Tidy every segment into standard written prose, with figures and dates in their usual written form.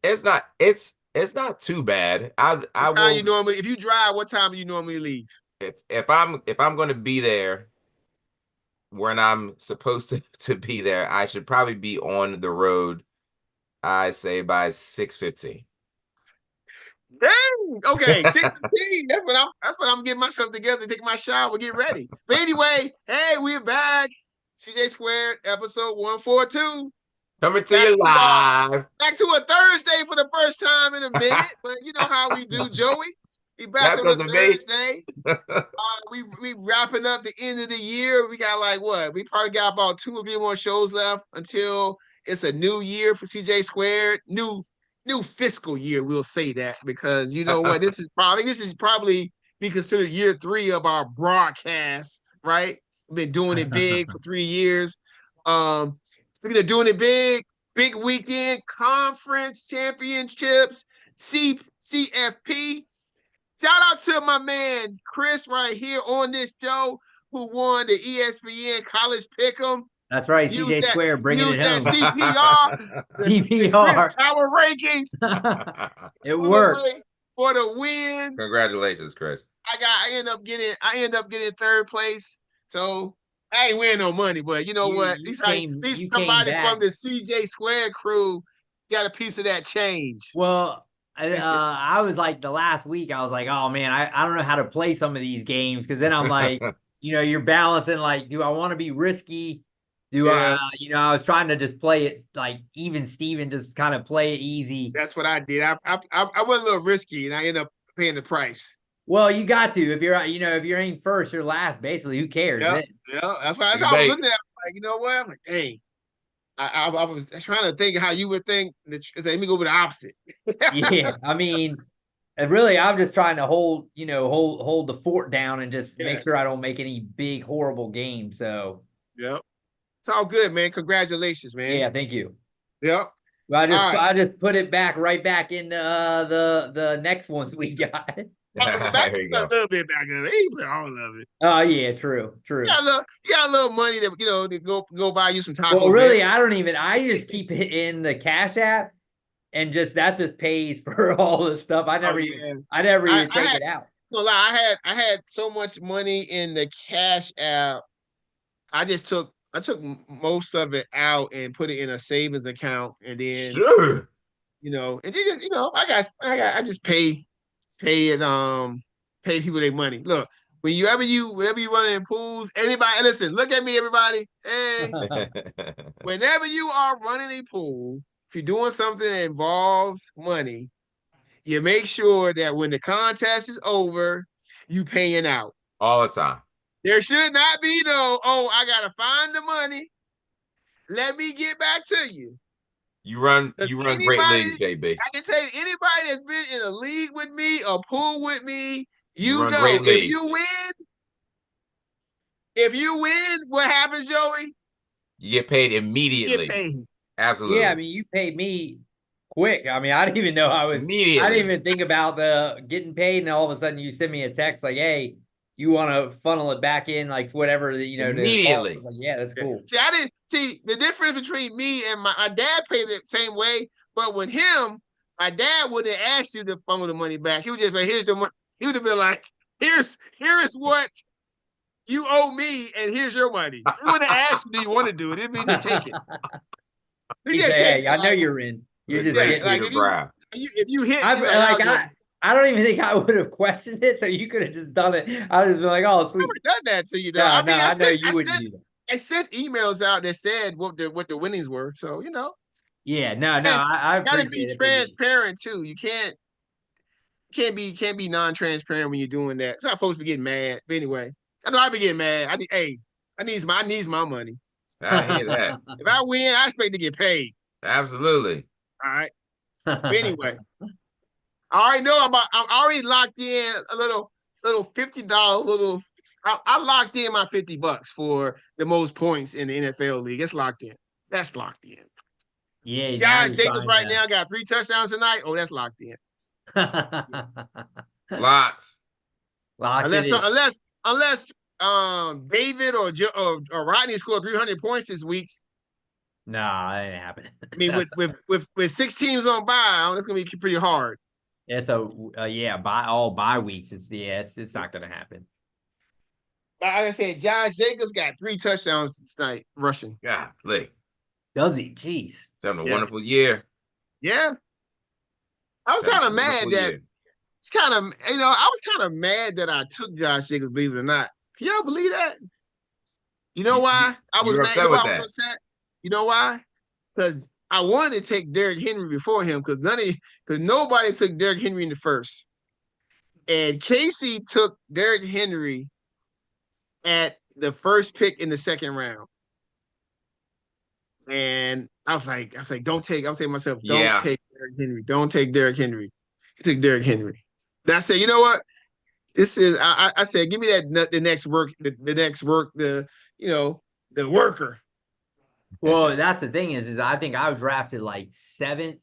It's not too bad. I What time you will normally, if you drive, what time do you normally leave? if I'm going to be there when I'm supposed to be there, I should probably be on the road, I say by 6:15. Dang. Okay, 6:15. That's what I'm getting myself together, take my shower, get ready. But anyway, hey, we're back. CJ Squared, episode 142. Coming to Back you to live. back to a Thursday for the first time in a minute. But you know how we do, Joey. We back That's on a because of me. Thursday. We wrapping up the end of the year. We got like what? We probably got about 2 or 3 more shows left until it's a new year for CJ Squared. New fiscal year, we'll say that, because you know what? This is probably be considered year 3 of our broadcast, right? We've been doing it big for 3 years. Speaking of doing it big, big weekend, conference championships, CFP. Shout out to my man Chris right here on this show, who won the ESPN College Pick'em. That's right, Use CJ that, Square bringing it use that home. CPR, the Chris PPR. Power Rankings It for worked. the win. Congratulations, Chris. I end up getting third place. So I ain't winning no money, but you know You what? you At came least you came somebody from back. the CJ Square crew got a piece of that change. Well, I was like the last week, I was like, oh man, I don't know how to play some of these games, because then I'm like, you're balancing like, do I want to be risky? Do I, Yeah, I was trying to just play it like even Steven, just kind of play it easy. that's what I did. I went a little risky, and I ended up paying the price. Well, you got to, if you're, if you're ain't first or last, basically, who cares Yeah, then? yeah. That's You how I was bait. looking at it. Like, you know what? I'm like, dang. I was trying to think how you would think. Let me go with the opposite. Yeah, I mean, and really, I'm just trying to hold the fort down and just Yeah, make sure I don't make any big horrible games. So yep. It's all good, man. Congratulations, man. yeah, thank you. Yep. Well, I just All right. I just put it back right back in the next ones we got. Back There you a go. little bit back of it. He put all of it. Oh yeah, true, You true. got a little money to to go buy you some Well, Taco Bell. really, I just keep it in the Cash App, and that just pays for all this stuff. I Oh never even yeah. I never I even I take had it out. no lie. I had so much money in the Cash App. I took most of it out and put it in a savings account, and then Sure. and then I just pay it pay people their money. Look, whenever you run in pools, anybody listen, look at me, everybody. Hey, whenever you are running a pool, if you're doing something that involves money, you make sure that when the contest is over, you paying out. All the time. There should not be no, oh, I gotta find the money. Let me get back to you. You run Because you run great anybody, leagues, JB. I can tell you, anybody that's been in a league with me, a pool with me, You you run know, great leagues. if you win, what happens, Joey? You get paid You get immediately. paid. Yeah, I Absolutely. mean, you paid me quick. I mean, I didn't even know I didn't Immediately. even think about the getting paid, and all of a sudden you send me a text like, "Hey, you want to funnel it back in, like whatever to call." I Immediately. was like, "Yeah, that's Yeah. cool." See, I didn't see the difference between me and my dad paid the same way, but with him, my dad wouldn't ask you to funnel the money back. He would just like, here's the money. He would have been like, here's what you owe me, and here's your money. He wouldn't ask you, do you want to do it? It mean just take it. He He just said, takes "Hey, it I know like, you're in. You're The just yeah, great getting like it." Peter Brown. if you hit, I he's like, I'll like get it. I don't even think I would have questioned it, so you could have just done it. I would have been like, "Oh, I've sweet." never done that to you though. No, I no, mean, I know you wouldn't do that. I sent emails out that said what the winnings were. So Yeah, no, no, and I gotta be appreciate it, but yeah. transparent too. You can't be non-transparent when you're doing that. It's not supposed to be getting mad. But anyway, I know I be getting mad. I needs my money. I hear that. If I win, I expect to get paid. Absolutely. All right. But anyway, I already know I'm already locked in a little $50 little. I locked in my $50 for the most points in the NFL league. It's locked in. That's locked in. Yeah, now Josh you're Jacobs trying right to now got 3 touchdowns tonight. Oh, that's locked in. Lots. locked it Unless in. unless David or Rodney scored 300 points this week, Nah, it ain't happening. I mean, with 6 teams on bye, it's gonna be pretty hard. It's a yeah, all bye weeks. It's not gonna happen. Like I said, Josh Jacobs got 3 touchdowns tonight rushing. Golly. Does he? Jeez. He's having a wonderful year. Yeah. I was kind of mad that it's kind of, I was kind of mad that I took Josh Jacobs, believe it or not. Can y'all believe that? You know why I was mad? You know why I was upset? You know why? Because I wanted to take Derrick Henry before him because nobody took Derrick Henry in the first. And Casey took Derrick Henry at the first pick in the second round. And I was like, don't take myself, don't take Derrick Henry. Don't take Derrick Henry. He took Derrick Henry. And I said, you know what? This is I said, give me the next work, the worker. Well, that's the thing is I think I was drafted like 7th,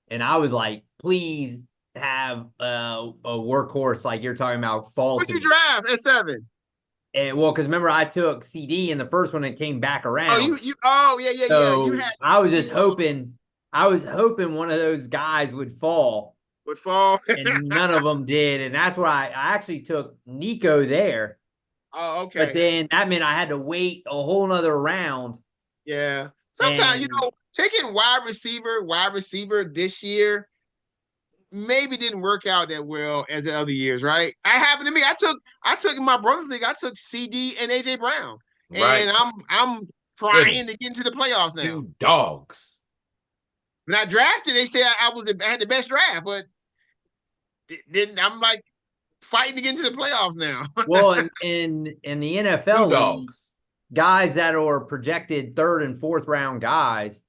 and I was like, please have a workhorse like you're talking about. What'd you draft at 7? And, well, because remember I took CD in the first one and came back around. Yeah. I was just hoping. I was hoping one of those guys would fall. And none of them did, and that's why I actually took Nico there. Oh, okay. But then that meant I had to wait a whole nother round. Yeah. Sometimes taking wide receiver this year maybe didn't work out that well as the other years, right? That happened to me. I took in my brother's league. I took CD and AJ Brown, and I'm trying to get into the playoffs now. 2 dogs. When I drafted, they said I had the best draft, but I'm like fighting to get into the playoffs now. Well, in the NFL league, guys that are projected 3rd and 4th round guys,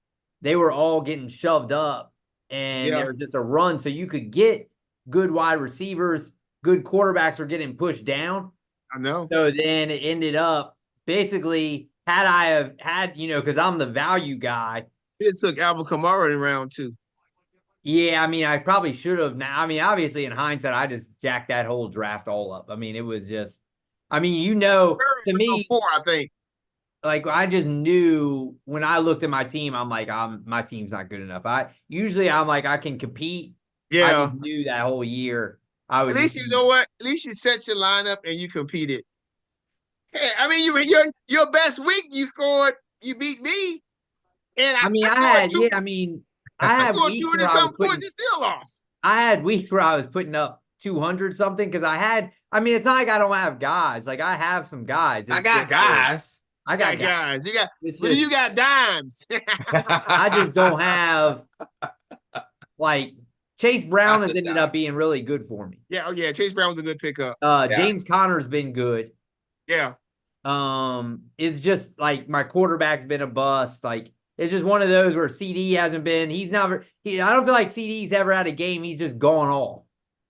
they were all getting shoved up, and there was just a run. So you could get good wide receivers, good quarterbacks were getting pushed down. I know. So then it ended up basically, had I have had, because I'm the value guy. It took Alvin Kamara in round 2. Yeah, I mean, I probably should have. Now, I mean, obviously, in hindsight, I just jacked that whole draft all up. I mean, it was just, to me, 4, I think. Like, I just knew when I looked at my team, I'm like, my team's not good enough. I'm like, I can compete. Yeah. I just knew that whole year I would. At least you know what? At least you set your lineup and you competed. Hey, I mean, your best week, you beat me. And I had scored 200 some points and still lost. I had weeks where I was putting up 200 something because it's not like I don't have guys. Like, I have some guys. I got guys. I got guys. You got dimes. I just don't have, like, Chase Brown has ended up being really good for me. Yeah, Chase Brown was a good pickup. James Conner's been good. Yeah. It's just like my quarterback's been a bust. Like, it's just one of those where CD hasn't been. I don't feel like CD's ever had a game. He's just gone off.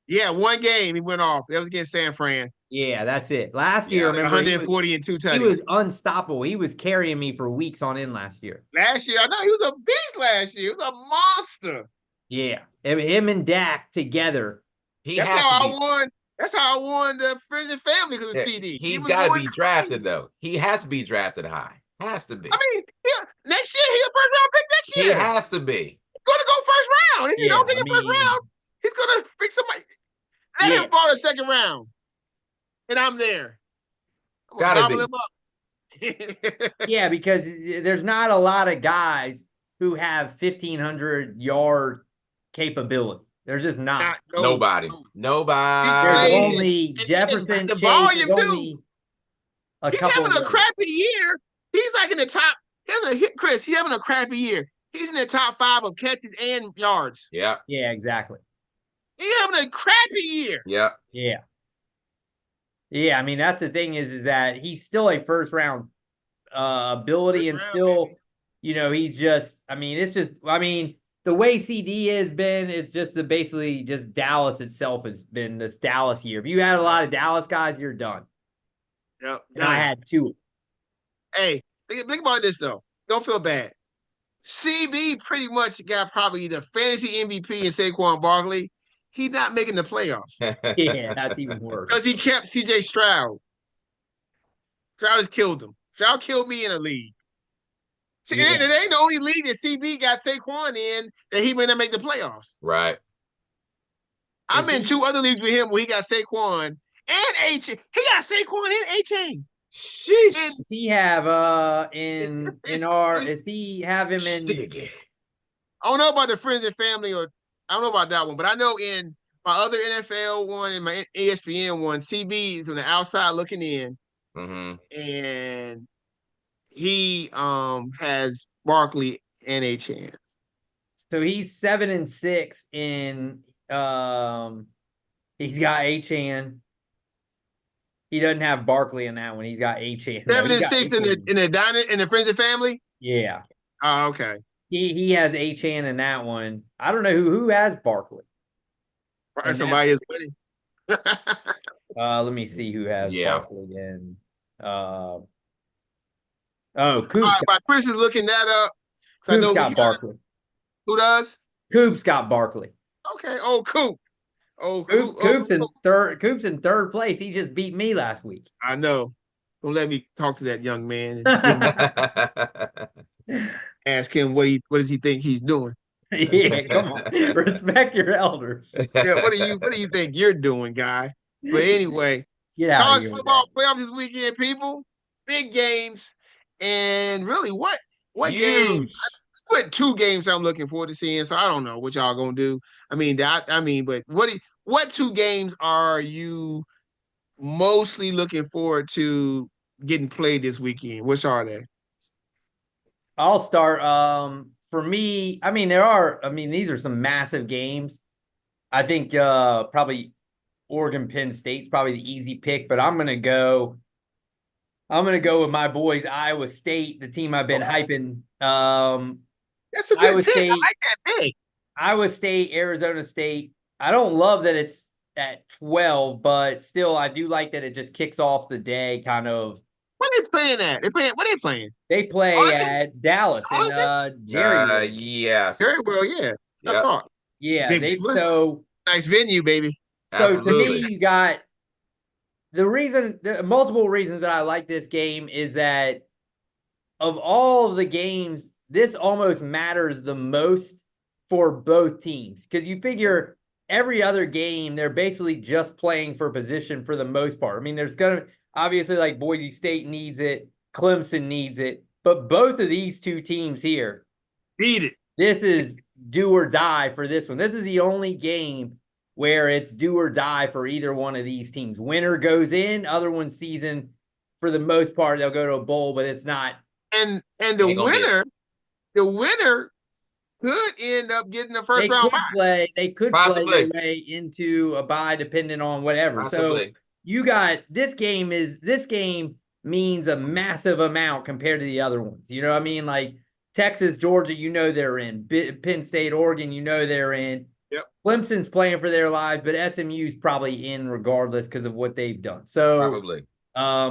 Yeah, one game he went off. That was against San Fran. Yeah, that's it. Last year, remember, 140 and 2 touchdowns. He was unstoppable. He was carrying me for weeks on end last year. Last year, I know he was a beast last year. He was a monster. Yeah, him and Dak together. That's how I won the friends and family because of CD. He's got to be drafted, though. He has to be drafted high. Has to be. I mean, next year, he's a first round pick next year. He has to be. He's going to go first round. If you don't take him first round, he's going to pick somebody. Let him fall in second round. And I'm there. Gotta be. Yeah, because there's not a lot of guys who have 1,500 yard capability. There's just not. Nobody. There's only Jefferson. The volume too. He's having a crappy year. He's like in the top. Chris, he's having a crappy year. He's in the top 5 of catches and yards. Yeah. Yeah, exactly. He's having a crappy year. Yeah. Yeah. Yeah, I mean, that's the thing is that he's still a first round ability and still, he's just, the way CD has been, it's just basically just Dallas itself has been this Dallas year. If you had a lot of Dallas guys, you're done. Yep. And I had 2. Hey, think about this, though. Don't feel bad. CB pretty much got probably the fantasy MVP in Saquon Barkley. He's not making the playoffs. Yeah, that's even worse. Because he kept CJ Stroud. Stroud has killed him. Stroud killed me in a league. See, it ain't the only league that CB got Saquon in that he may not make the playoffs. Right. I'm in 2 other leagues with him where he got Saquon and H. He got Saquon and H-Chain. Sheesh. Does he have in our? Does he have him in? I don't know about the friends and family, or I don't know about that one, but I know in my other NFL one and my ESPN one, CB is on the outside looking in, and he has Barkley and H-Chain. So he's 7-6 in he's got H-Chain. He doesn't have Barkley in that one. He's got H-Chain. 7-6 in the friends and family? Yeah. Oh, okay. He has H-Chain in that one. I don't know who has Barkley. Probably somebody is winning. Let me see who has Barkley in. Coops. Chris is looking that up. Coops got Barkley. Who does? Coops got Barkley. Okay. Oh, Coop. Oh, Coops in third. Coops in third place. He just beat me last week. I know. Don't let me talk to that young man. Ask him what does he think he's doing. Yeah, come on. Respect your elders. Yeah, what do you think you're doing, guy? But anyway, college football playoffs this weekend, people. Big games. And really, what game? I put 2 games I'm looking forward to seeing, so I don't know what y'all gonna do. But what 2 games are you mostly looking forward to getting played this weekend? Which are they? I'll start. For me, these are some massive games. I think probably Oregon Penn State's probably the easy pick, but I'm gonna go with my boys, Iowa State, the team I've been hyping. That's a good pick. I like that pick. Iowa State, Arizona State. I don't love that it's at 12, but still, I do like that it just kicks off the day kind of. What are they playing at? What are they playing? They play at Dallas and Jerry. Yes. Very well, yeah. Yep. I thought. Yeah, nice venue, baby. So to me, you got the multiple reasons that I like this game is that of all of the games, this almost matters the most for both teams. Because you figure every other game, they're basically just playing for position for the most part. I mean, there's going to, obviously, like Boise State needs it, Clemson needs it, but both of these 2 teams here beat it. This is do or die for this one. This is the only game where it's do or die for either one of these teams. Winner goes in, other one season, for the most part, they'll go to a bowl, but it's not. And the winner could end up getting the first round bye. They could play their way into a bye depending on whatever. Possibly. So you got this game means a massive amount compared to the other ones. You know what I mean? Like Texas, Georgia, they're in. Penn State, Oregon, they're in. Yep. Clemson's playing for their lives, but SMU's probably in regardless because of what they've done. So probably.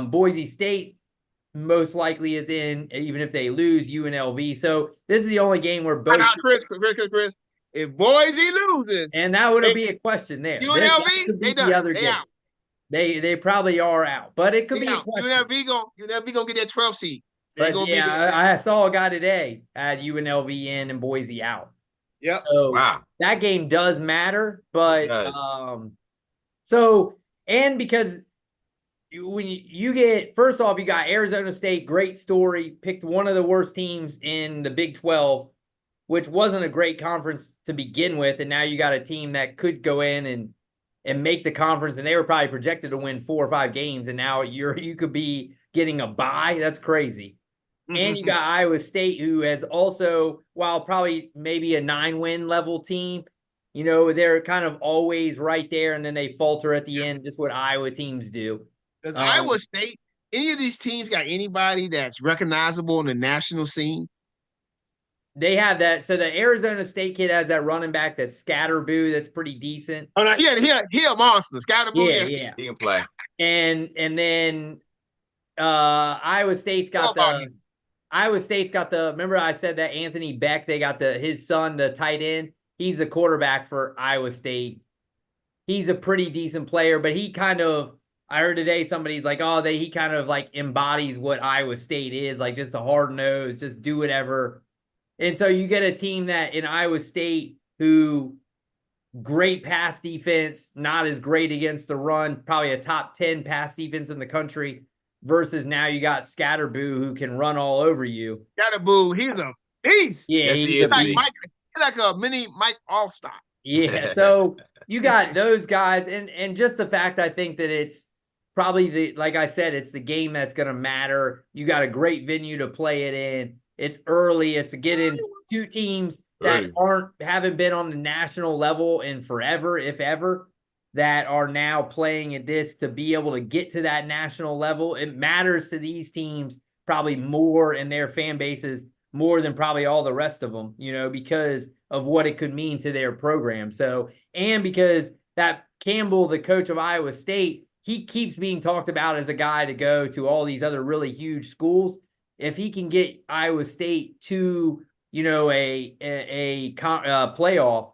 Boise State most likely is in, even if they lose. UNLV. So this is the only game where both. Chris, if Boise loses, and that would be a question there. UNLV, they done. They out. They probably are out, but it could be a question. UNLV gonna get that 12 seed. But yeah, I saw a guy today at UNLV in and Boise out. Yep. So that game does matter, but because when you get, first off, you got Arizona State, great story, picked one of the worst teams in the Big 12, which wasn't a great conference to begin with, and now you got a team that could go in and make the conference, and they were probably projected to win 4 or 5 games, and now you could be getting a bye. That's crazy. And you got Iowa State, who has also, while probably maybe a 9-win level team, they're kind of always right there, and then they falter at the end, just what Iowa teams do. Does Iowa State, any of these teams got anybody that's recognizable in the national scene? They have that. So the Arizona State kid has that running back, that Scatterboo, that's pretty decent. Oh no, he a monster. Scatterboo, yeah. He can play. And then Iowa State's got remember I said that Anthony Beck, they got his son, the tight end. He's the quarterback for Iowa State. He's a pretty decent player, but he kind of, I heard today somebody's like, oh, he kind of like embodies what Iowa State is, like just a hard nose, just do whatever. And so you get a team that in Iowa State who great pass defense, not as great against the run, probably a top 10 pass defense in the country, versus now you got Scatterboo who can run all over you. Scatterboo, he's a beast. Yeah, Yes, he's he is. Like Mike, he's like a mini Mike Allstott. Yeah, so you got those guys, and just the fact I think that it's probably like I said, it's the game that's going to matter. You got a great venue to play it in. It's early. It's getting two teams that haven't been on the national level in forever, if ever, that are now playing at this to be able to get to that national level. It matters to these teams probably more in their fan bases more than probably all the rest of them, because of what it could mean to their program. So, and because that Campbell, the coach of Iowa State, he keeps being talked about as a guy to go to all these other really huge schools. If he can get Iowa State to, a playoff,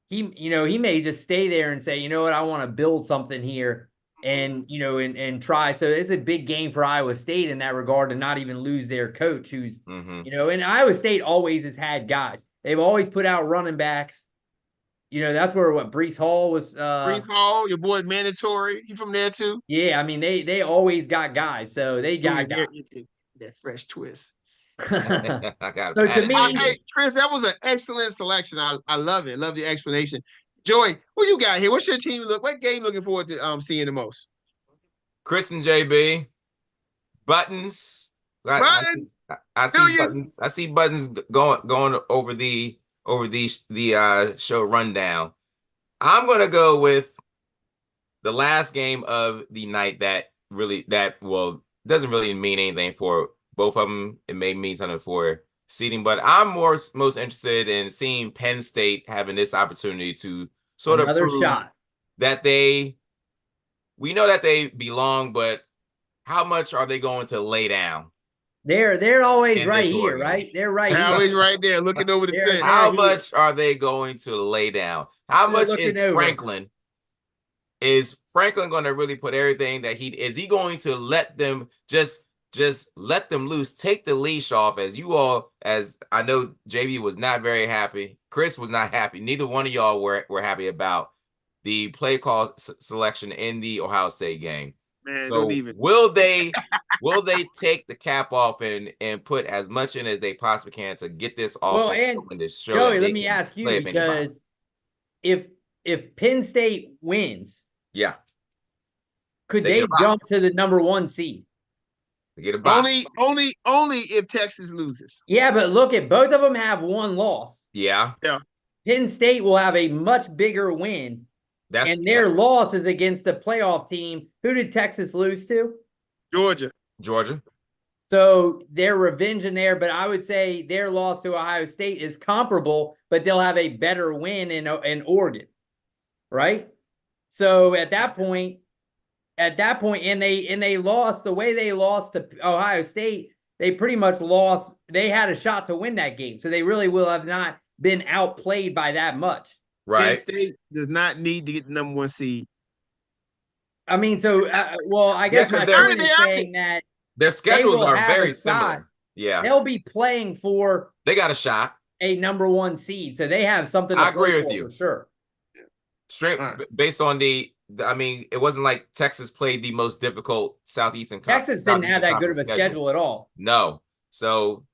he may just stay there and say, you know what, I want to build something here and, and try. So it's a big game for Iowa State in that regard to not even lose their coach who's, and Iowa State always has had guys. They've always put out running backs. That's where Breece Hall was. Breece Hall, your boy Mandatory, he from there too. Yeah, I mean they always got guys, so they got guys. That fresh twist. So to me, hey, Chris, that was an excellent selection. I love it. Love the explanation. Joey, what you got here? What's your team look? What game looking forward to seeing the most? Chris and JB, Buttons. Buttons. I see Buttons. I see Buttons going over the show rundown. I'm gonna go with the last game of the night that doesn't really mean anything for both of them. It may mean something for seeding, but I'm most interested in seeing Penn State having this opportunity to sort of prove shot that we know that they belong, but how much are they going to lay down? They're always right here, right? They're right here. Always right there, looking over the fence. How much are they going to lay down? How much is Franklin? Is Franklin going to really put everything that is he going to let them just let them loose, take the leash off? As I know, JB was not very happy. Chris was not happy. Neither one of y'all were happy about the play call selection in the Ohio State game. Man, so will they take the cap off and put as much in as they possibly can to get this off? Well, and Joey, let me ask you, because if Penn State wins, could they jump to the number 1 seed? Get a box. Only if Texas loses. Yeah, but look at both of them have 1 loss. Yeah. Penn State will have a much bigger win. And their loss is against the playoff team. Who did Texas lose to? Georgia. So they're revenge in there, but I would say their loss to Ohio State is comparable, but they'll have a better win in Oregon, right? So at that point, and they lost the way they lost to Ohio State. They pretty much lost. They had a shot to win that game, so they really will have not been outplayed by that much. Right. Penn State does not need to get the number 1 seed. I mean, so I guess my point is saying that their schedules are very similar. Yeah, they'll be playing for. They got a shot, a number 1 seed, so they have something to I agree with you for sure. Straight based on I mean, it wasn't like Texas played the most difficult Southeastern Conference. Texas didn't have that good of a schedule at all. No, so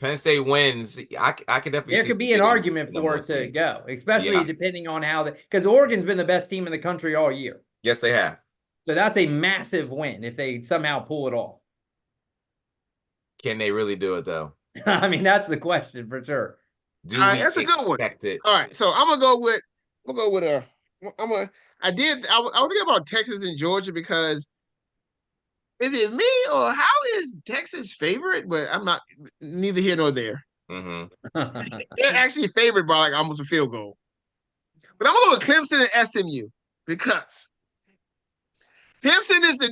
Penn State wins. I could definitely. There could be an argument for it to go, especially depending on how because Oregon's been the best team in the country all year. Yes, they have. So that's a massive win if they somehow pull it off. Can they really do it though? I mean, that's the question for sure. That's a good one. All right, so I'm gonna go with I was thinking about Texas and Georgia because is it me or how is Texas favorite? But I'm not, neither here nor there. They're actually favored by like almost a field goal. But I'm gonna go with Clemson and SMU because Clemson is the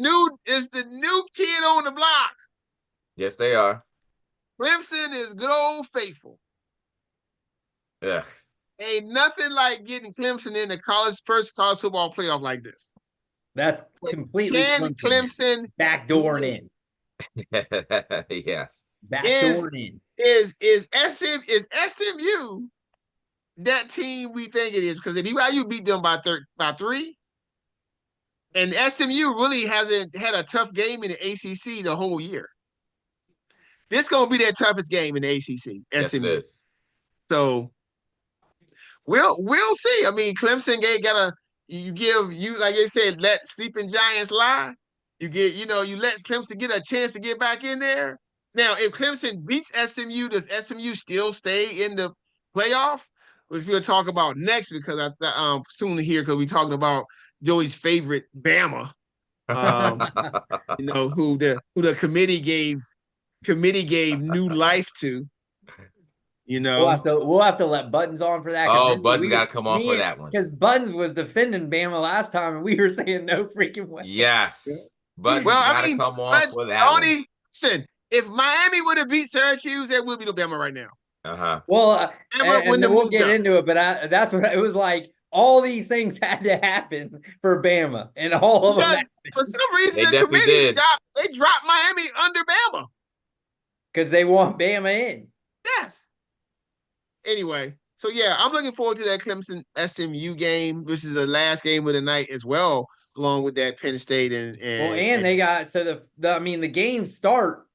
new kid on the block. Yes, they are. Clemson is good old faithful. Ugh. Ain't nothing like getting Clemson in the first college football playoff like this. That's completely Can Clemson backdooring in. Yes. Backdooring in. Is SMU that team we think it is? Because if BYU beat them by 3, and SMU really hasn't had a tough game in the ACC the whole year. This gonna be their toughest game in the ACC. Yes, SMU. it is. So we'll see. I mean, Clemson gotta like you said, let sleeping giants lie. You let Clemson get a chance to get back in there. Now, if Clemson beats SMU, does SMU still stay in the playoff? Which we'll talk about next, because I soon here, because we're talking about Joey's favorite Bama. Who the committee gave new life to. We'll have to let Buttons on for that. Oh, Buttons got to come on for that one, because Buttons was defending Bama last time, and we were saying no freaking way. Yes, but come on for that one. Listen, if Miami would have beat Syracuse, there would be no Bama right now. Well, and we'll get into it, but that's what it was like. All these things had to happen for Bama, and all of them happened. For some reason, the committee dropped Miami under Bama because they want Bama in. Yes. Anyway, so yeah, I'm looking forward to that Clemson SMU game, which is the last game of the night as well, along with that Penn State and they got the games start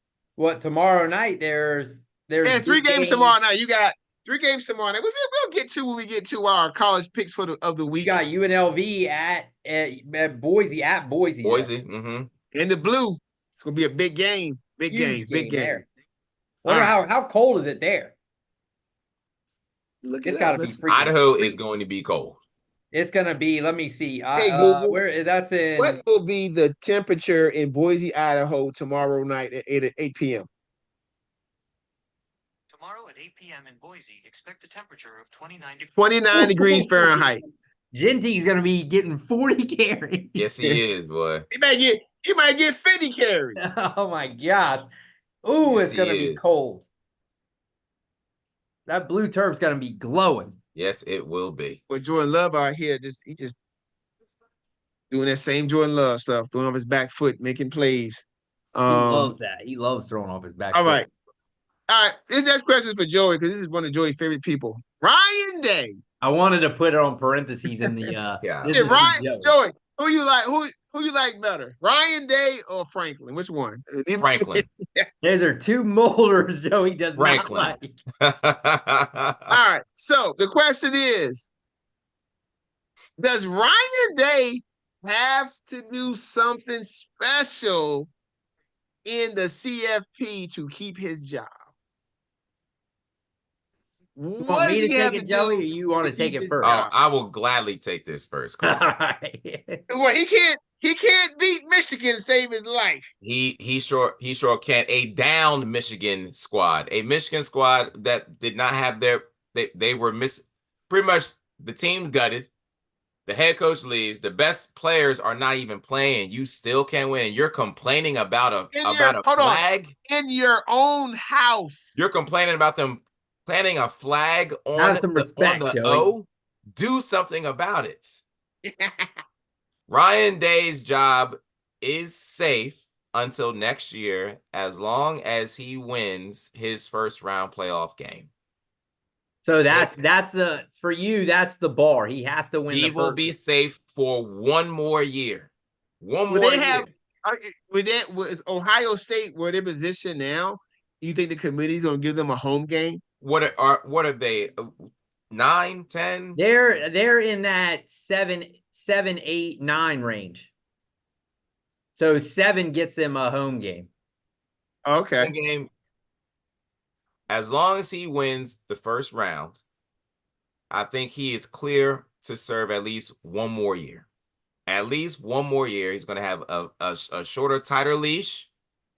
tomorrow night. There's 3 games tomorrow night. You got 3 games tomorrow night. We'll get to when we get to our college picks of the week. You got UNLV at Boise Boise. And the blue. It's gonna be a big game. Big game. Wonder how cold is it there? It's got to be freaking. Idaho is going to be cold. It's going to be. Let me see. Hey Google, that's in. What will be the temperature in Boise, Idaho tomorrow night at 8 p.m.? Tomorrow at 8 p.m. in Boise, expect a temperature of 29 degrees. 29 degrees Fahrenheit. Genty's going to be getting 40 carries. Yes, he is, boy. He might get 50 carries. Oh my gosh. Ooh, yes, it's going to be cold. That blue turf's going to be glowing. Yes, it will be. But Jordan Love out here, he just doing that same Jordan Love stuff, throwing off his back foot, making plays. He loves that. He loves throwing off his back foot. All right. This next question is for Joey, because this is one of Joey's favorite people. Ryan Day. I wanted to put it on parentheses in the Joey, who you like better? Ryan Day or Franklin? Which one? Franklin. Those are 2 molders Joey does Franklin. not like. All right. So the question is, does Ryan Day have to do something special in the CFP to keep his job? What does he have to do? Or you want to take it first? I will gladly take this first. Well, he can't beat Michigan and save his life. He sure can't. A downed Michigan squad, a Michigan squad that did not have they were pretty much the team gutted. The head coach leaves. The best players are not even playing. You still can't win. You're complaining about a flag in your own house. You're complaining about them planting a flag on Have some respect, on the Joey. O. Do something about it. Ryan Day's job is safe until next year, as long as he wins his first round playoff game. So that's for you. That's the bar. He has to win. He will be safe for 1 more year. Was Ohio State where they're positioned now? You think the committee's gonna give them a home game? What are they? 9, 10? They're in that 7, 8, 9 range. So 7 gets them a home game. Okay. Home game. As long as he wins the first round, I think he is clear to serve at least 1 more year. At least 1 more year. He's going to have a shorter, tighter leash.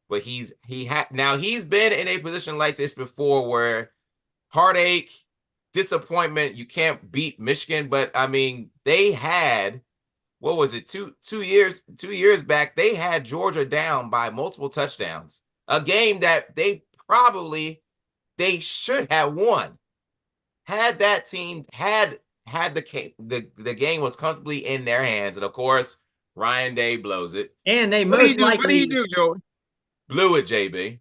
But he's been in a position like this before, where heartache, disappointment, you can't beat Michigan. But I mean, they had, what was it, two years back, they had Georgia down by multiple touchdowns. A game that they should have won. Had that team had the game was comfortably in their hands. And of course, Ryan Day blows it. And they What did he most do? What did he likely do, Joey? Blew it, JB.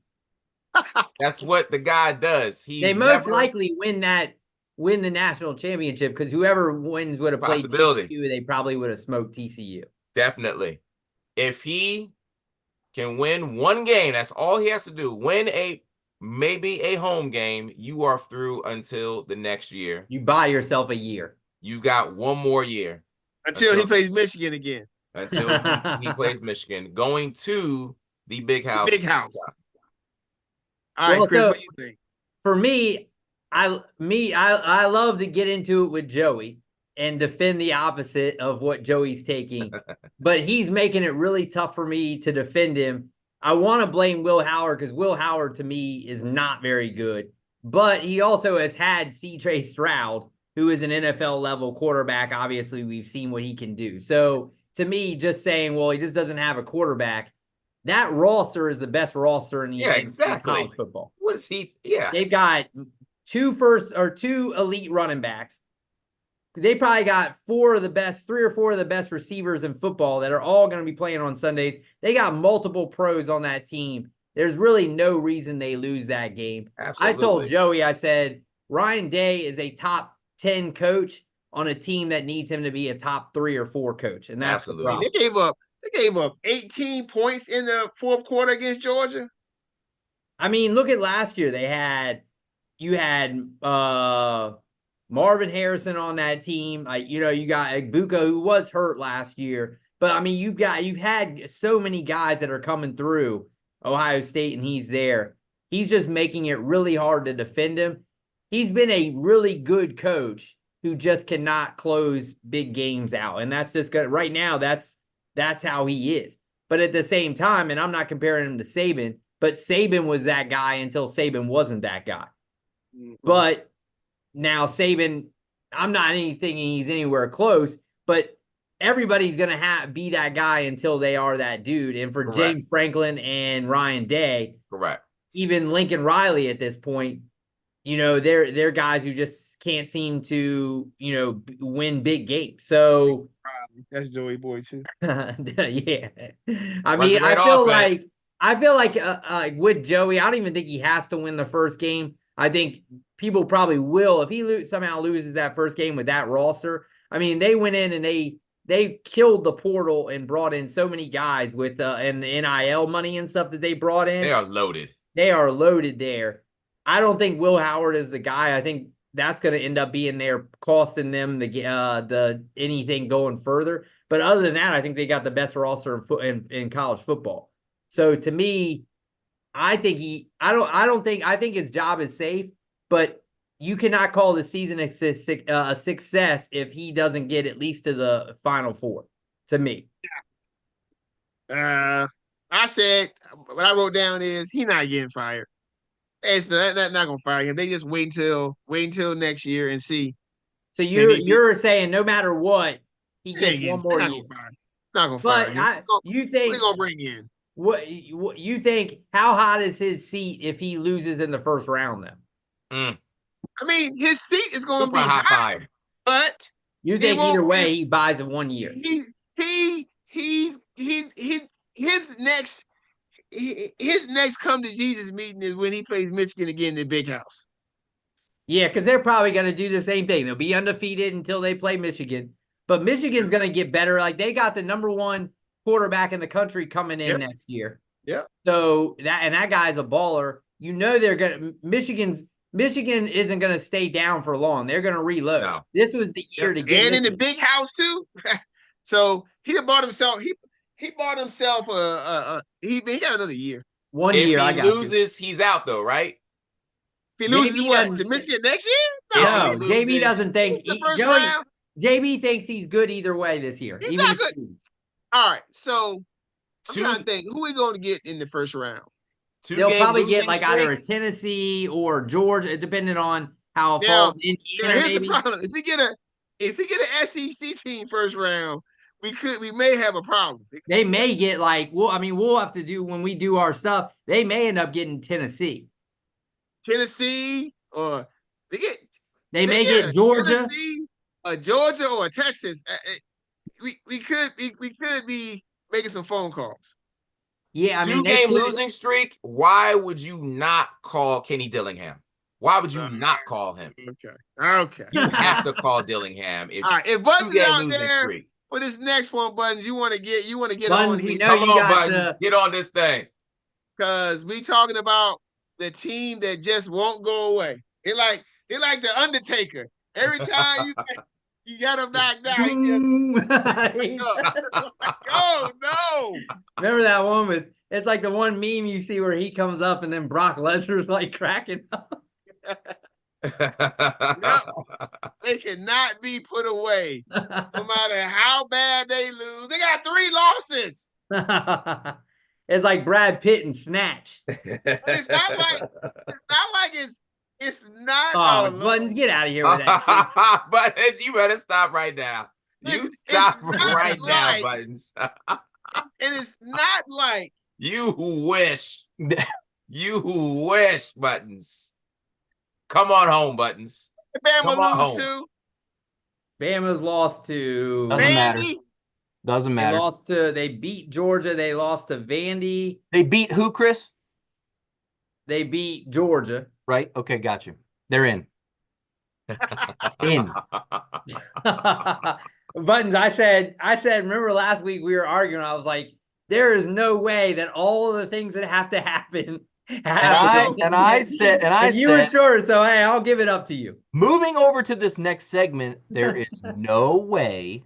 That's what the guy does. He's they most never likely win the national championship because whoever wins would have played Possibility. TCU. They probably would have smoked TCU. definitely. If he can win one game, that's all he has to do. Win maybe a home game, you are through until the next year. You buy yourself a year. You got one more year Until he plays Michigan again. until he plays Michigan, going to the big house. Big house. All right, Well, Chris, so- what do you think? For me, I love to get into it with Joey and defend the opposite of what Joey's taking, but he's making it really tough for me to defend him. I want to blame Will Howard because Will Howard to me is not very good, but he also has had CJ Stroud, who is an NFL level quarterback. Obviously, we've seen what he can do. So to me, just saying, well, he just doesn't have a quarterback. That roster is the best roster in the in college football. What is he? Yes. They've got two elite running backs. They probably got three or four of the best receivers in football that are all going to be playing on Sundays. They got multiple pros on that team. There's really no reason they lose that game. Absolutely. I told Joey, I said, Ryan Day is a top 10 coach on a team that needs him to be a top 3 or 4 coach. And that's Absolutely. the problem. They gave up 18 points in the fourth quarter against Georgia. I mean, look at last year. You had Marvin Harrison on that team. You got Egbuka, who was hurt last year. But I mean, you've had so many guys that are coming through Ohio State, and he's there. He's just making it really hard to defend him. He's been a really good coach who just cannot close big games out. And that's just good. Right now, that's how he is. But at the same time, and I'm not comparing him to Saban, but Saban was that guy until Saban wasn't that guy. Mm-hmm. But now Saban, I'm not thinking he's anywhere close, but everybody's going to be that guy until they are that dude. And for Correct. James Franklin and Ryan Day, Correct. Even Lincoln Riley at this point, they're guys who just can't seem to, win big games. So that's Joey Boy too. Yeah. I mean, I feel like with Joey, I don't even think he has to win the first game. I think people probably will if he somehow loses that first game with that roster. I mean, they went in and they killed the portal and brought in so many guys with and the NIL money and stuff that they brought in. They are loaded. They are loaded there. I don't think Will Howard is the guy. I think that's going to end up being there, costing them the anything going further. But other than that, I think they got the best roster in college football. So to me, I think his job is safe, but you cannot call the season a success if he doesn't get at least to the Final Four. To me, I said what I wrote down is he's not getting fired. It's not gonna fire him. They just wait until next year and see. So you're saying no matter what, he gets one more year. Not gonna fire him. You think they're gonna bring in? What you think? How hot is his seat if he loses in the first round? Then I mean, his seat is going to be high, but you think either way he buys it 1 year. His next come to Jesus meeting is when he plays Michigan again in the big house. Yeah, because they're probably going to do the same thing. They'll be undefeated until they play Michigan, but Michigan's going to get better. Like they got the #1 quarterback in the country coming in next year. Yeah. So that guy's a baller. Michigan isn't going to stay down for long. They're going to reload. No. This was the year to get in the big house too. So he bought himself. He bought himself he got another year. 1 year. If he loses, he's out though, right? If he loses to Michigan next year? No, JB doesn't think the first round. JB thinks he's good either way this year. He's not good. All right, so I'm trying to think who we going to get in the first round. They'll probably get like either a Tennessee or Georgia, depending on how it falls. Here's the problem: if we get an SEC team first round, we may have a problem. They may get we'll have to do when we do our stuff. They may end up getting Tennessee, or they may get Georgia, a Georgia or a Texas. could be making some phone calls. Yeah, I mean, they Two-game could- losing streak. Why would you not call Kenny Dillingham? Why would you not call him? Okay. You have to call Dillingham. All right. If Buttons is Two-game out losing there streak. for this next one, Buttons, you want to get Buttons, on we here know Come you on, got Buttons. Get on this thing. because we talking about the team that just won't go away. It like the Undertaker. Every time you got him knocked out, he gets oh no. Remember that one with, it's like the one meme you see where he comes up and then Brock Lesnar's like cracking up. They cannot be put away. No matter how bad they lose. They got 3 losses. It's like Brad Pitt and Snatch. But it's not like it's not Oh, Buttons, get out of here with that. Buttons, you better stop right now. You It's stop not right now, like- Buttons. and it's not like You wish. You wish, Buttons. Come on home, Buttons. Bama Come on lose home. to Bama's lost to. Doesn't matter. Vandy. Doesn't They matter. lost to. They beat Georgia. They lost to Vandy. They beat who, Chris? They beat Georgia. Right? Okay, got you. They're in. In. Buttons, I said, remember last week we were arguing. I was like, there is no way that all of the things that have to happen. And I said, And you were sure, so hey, I'll give it up to you. moving over to this next segment, there is no way,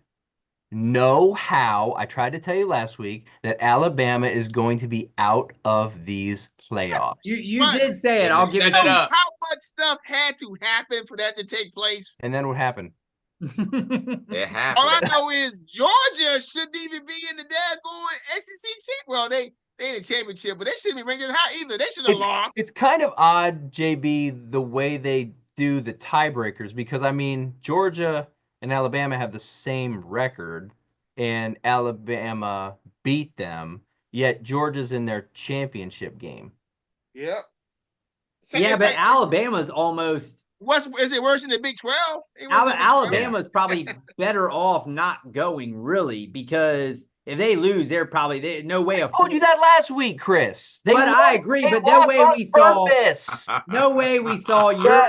no how, I tried to tell you last week, that Alabama is going to be out of these playoffs. You But- did say it. I'll give it Set it up. up. How much stuff had to happen for that to take place? And then what happened? It All I happened. know is Georgia shouldn't even be in the daggone SEC champ. Well, they in the championship, but they shouldn't be ranking high either. They should have lost. It's kind of odd, JB, the way they do the tiebreakers, because I mean, Georgia and Alabama have the same record, and Alabama beat them, yet Georgia's in their championship game. Yep. So Yeah, it's but like, Alabama's almost. is it worse than the Big 12? It was the Big 12. Alabama's probably better off not going, really, because if they lose, they're probably no way I of. told you that last week, Chris. They But I agree, they but no lost way on we saw. purpose. No way we saw your.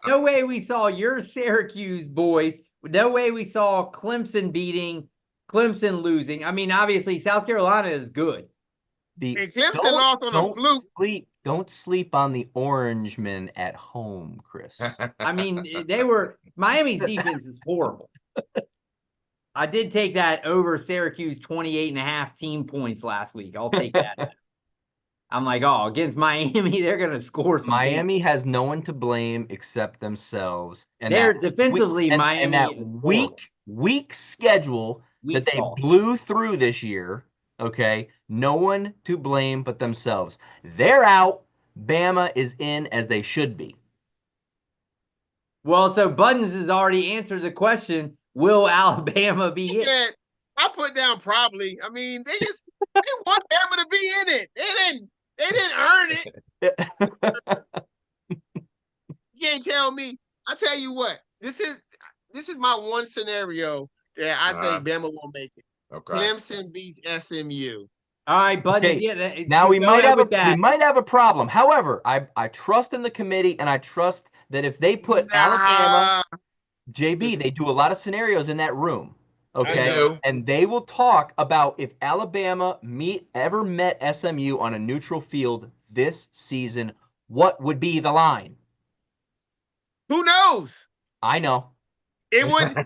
No way we saw your Syracuse boys. No way we saw Clemson beating Clemson losing. I mean, obviously South Carolina is good. The And Clemson don't- lost on a don't fluke. Don't sleep on the Orangemen at home, Chris. I mean, they were Miami's defense is horrible. I did take that over Syracuse 28.5 team points last week. I'll take that. I'm like, oh, against Miami, they're gonna score some. Miami has no one to blame except themselves. And They're that defensively weak- and Miami that is horrible. weak schedule Weak that they sauce. blew through this year. Okay, no one to blame but themselves. They're out. Bama is in as they should be. Well, so Buttons has already answered the question: will Alabama be He in? said, I put down probably. I mean, they want Bama to be in it. They didn't earn it. You can't tell me. I tell you what, this is my one scenario that I think Bama won't make it. Okay. Clemson beats SMU. All right, Buttons. Okay, Yeah, Now we go might ahead have with that. we might have a problem. However, I trust in the committee, and I trust that if they put Alabama, JB, they do a lot of scenarios in that room. Okay, know. and they will talk about if Alabama ever met SMU on a neutral field this season, what would be the line? Who knows? I know. It would. What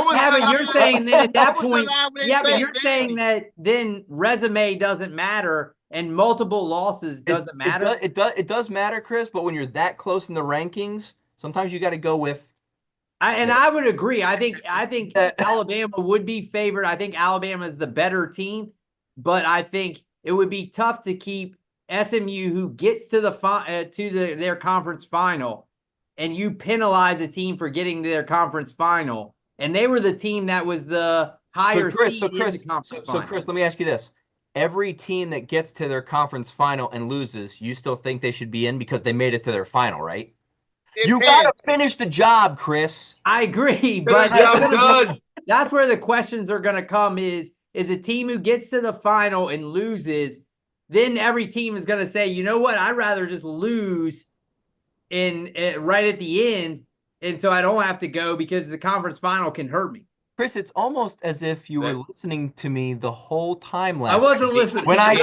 was Yeah, the but you're line? saying that at that What was the point, line when they yeah, but played you're saying Vandy? that then resume doesn't matter and multiple losses doesn't matter. It does matter, Chris. But when you're that close in the rankings, sometimes you got to go with. I would agree. I think Alabama would be favored. I think Alabama is the better team, but I think it would be tough to keep SMU, who gets to their conference final, and you penalize a team for getting to their conference final, and they were the team that was the higher seed in the conference final. Chris, let me ask you this: every team that gets to their conference final and loses, you still think they should be in because they made it to their final, right? You got to Depends. finish the job, Chris. I agree, Get but the job done. that's where the questions are going to come is a team who gets to the final and loses, then every team is going to say, you know what, I'd rather just lose right at the end, and so I don't have to go because the conference final can hurt me. Chris, it's almost as if you were listening to me the whole time I last wasn't week. listening. When I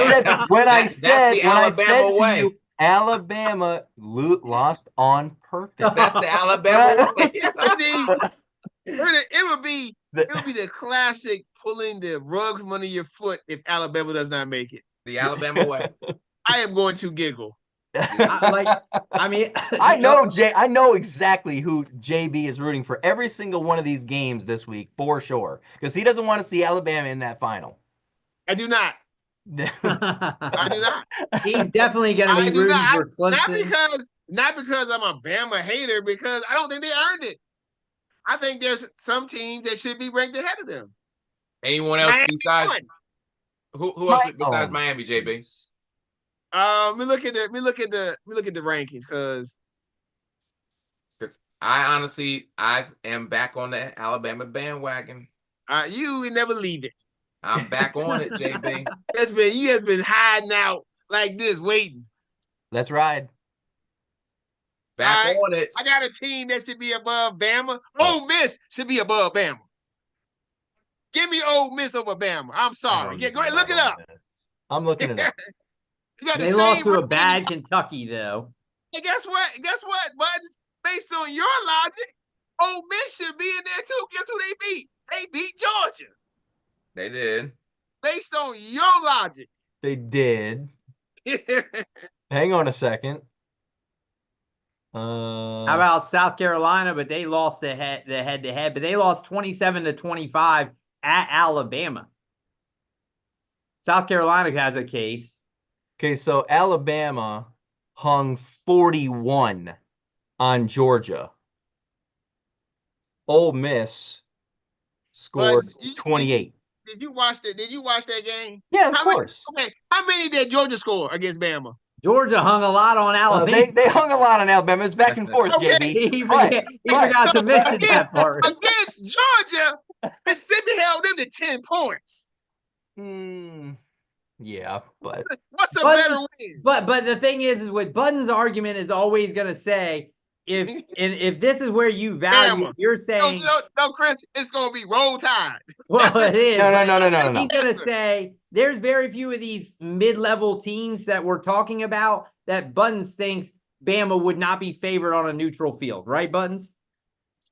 said That's the Alabama way. to you, Alabama lost on purpose. That's the Alabama way. I think it would be the classic pulling the rug from under your foot if Alabama does not make it. The Alabama way. I am going to giggle. I know exactly who JB is rooting for every single one of these games this week for sure, because he doesn't want to see Alabama in that final. I do not. I do not. He's definitely going to be rooting for Clemson. Not because I'm a Bama hater, because I don't think they earned it. I think there's some teams that should be ranked ahead of them. Anyone else besides who else besides Miami, JB? We look at the rankings because I am back on the Alabama bandwagon. You would never leave it. I'm back on it, JB. You has been hiding out like this, waiting. Let's ride. Back on it. I got a team that should be above Bama. Ole Miss should be above Bama. Give me Ole Miss over Bama. I'm sorry. Go ahead, look it up. I'm looking it up. They lost to a bad Kentucky, though. And guess what? Buds? Based on your logic, Ole Miss should be in there too. Guess who they beat? They beat Georgia. They did. Based on your logic. They did. Hang on a second. How about South Carolina? But they lost the head-to-head. But they lost 27-25 at Alabama. South Carolina has a case. Okay, so Alabama hung 41 on Georgia. Ole Miss scored 28. Did you watch that game? Yeah, of course. How many did Georgia score against Bama? Georgia hung a lot on Alabama. They hung a lot on Alabama. It's back and forth, JB. He forgot to mention that part. Against Georgia, Mississippi held them to 10 points. Yeah, but what's a better win? But the thing is what Budden's argument is always going to say, if this is where you value, you're saying no, Chris, it's going to be Roll Tide. Well, it is. No. He's going to say there's very few of these mid-level teams that we're talking about that Buttons thinks Bama would not be favored on a neutral field, right, Buttons?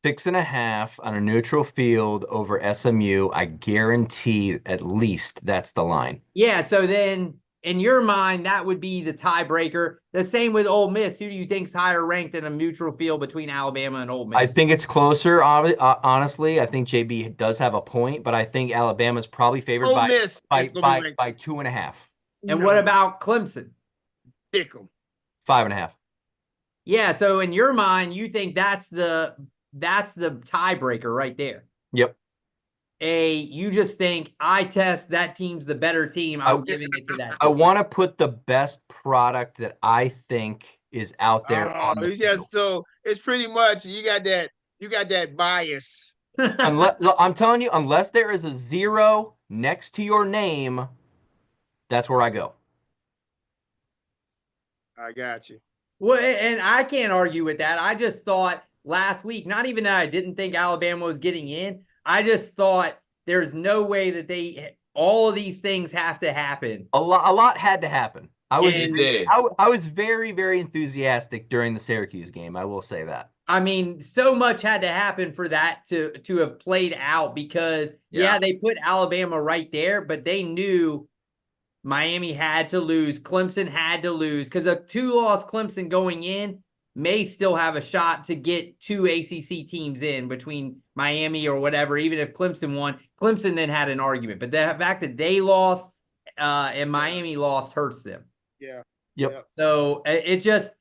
6.5 on a neutral field over SMU. I guarantee at least that's the line. Yeah, so then in your mind, that would be the tiebreaker. The same with Ole Miss. Who do you think's higher ranked in a neutral field between Alabama and Ole Miss? I think it's closer, honestly. I think JB does have a point, but I think Alabama's probably favored by 2.5. And what about Clemson? Pick 'em. 5.5. Yeah, so in your mind, you think that's the tiebreaker right there. Yep. You just think eye test that team's the better team. I'm giving it to that team. I want to put the best product that I think is out there on the field. So it's pretty much you got that bias. I'm telling you, unless there is a 0 next to your name, that's where I go. I got you. Well, and I can't argue with that. I just thought last week, not even that I didn't think Alabama was getting in. I just thought there's no way that all of these things have to happen. A lot had to happen. I was very, very enthusiastic during the Syracuse game. I will say that. I mean, so much had to happen for that to have played out because, they put Alabama right there, but they knew Miami had to lose. Clemson had to lose because a 2-loss Clemson going in may still have a shot to get 2 ACC teams in between Miami or whatever, even if Clemson won. Clemson then had an argument. But the fact that they lost and Miami lost hurts them. Yeah. Yep. So it just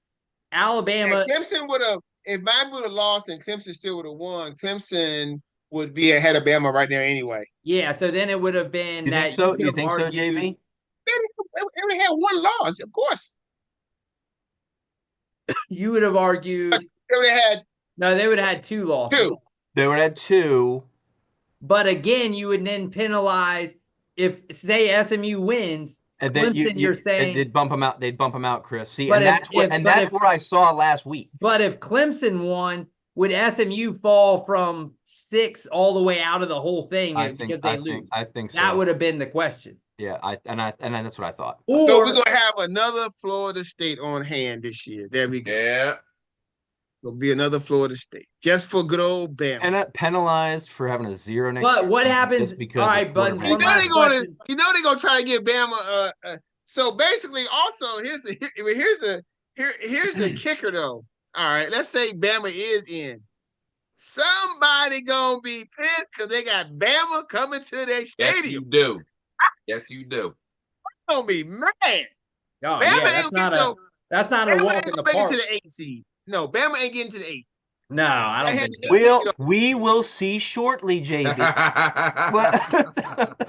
Alabama. And Clemson would have, if Miami would have lost and Clemson still would have won, Clemson would be ahead of Bama right now anyway. Yeah, so then it would have been you that. Think so? You think so, JB? They only had 1 loss, of course. You would have argued. They would have had. No, they would have had 2 losses. 2. They would have had 2. But again, you would then penalize if, say, SMU wins. And then Clemson, you're saying they'd bump him out. They'd bump him out, Chris. See, but and that's if where I saw last week. But if Clemson won, would SMU fall from 6 all the way out of the whole thing because they lose? I think so. That would have been the question. Yeah, and that's what I thought. Or So we're gonna have another Florida State on hand this year. There we go. Yeah. There'll be another Florida State just for good old Bama. And penalized for having a 0 next year. But what happens? Just because All of right, but You know quarterback. they're gonna try to get Bama. So basically, also here's the kicker though. All right, let's say Bama is in. Somebody gonna be pissed because they got Bama coming to their Yes, stadium. you do. Yes, you do. Gonna be mad. Oh, Bama yeah, ain't getting no. that's not a Bama walk ain't in the gonna make it park. to the 8 seed. No, Bama ain't getting to the 8. No, I don't think so. We will see shortly, JB.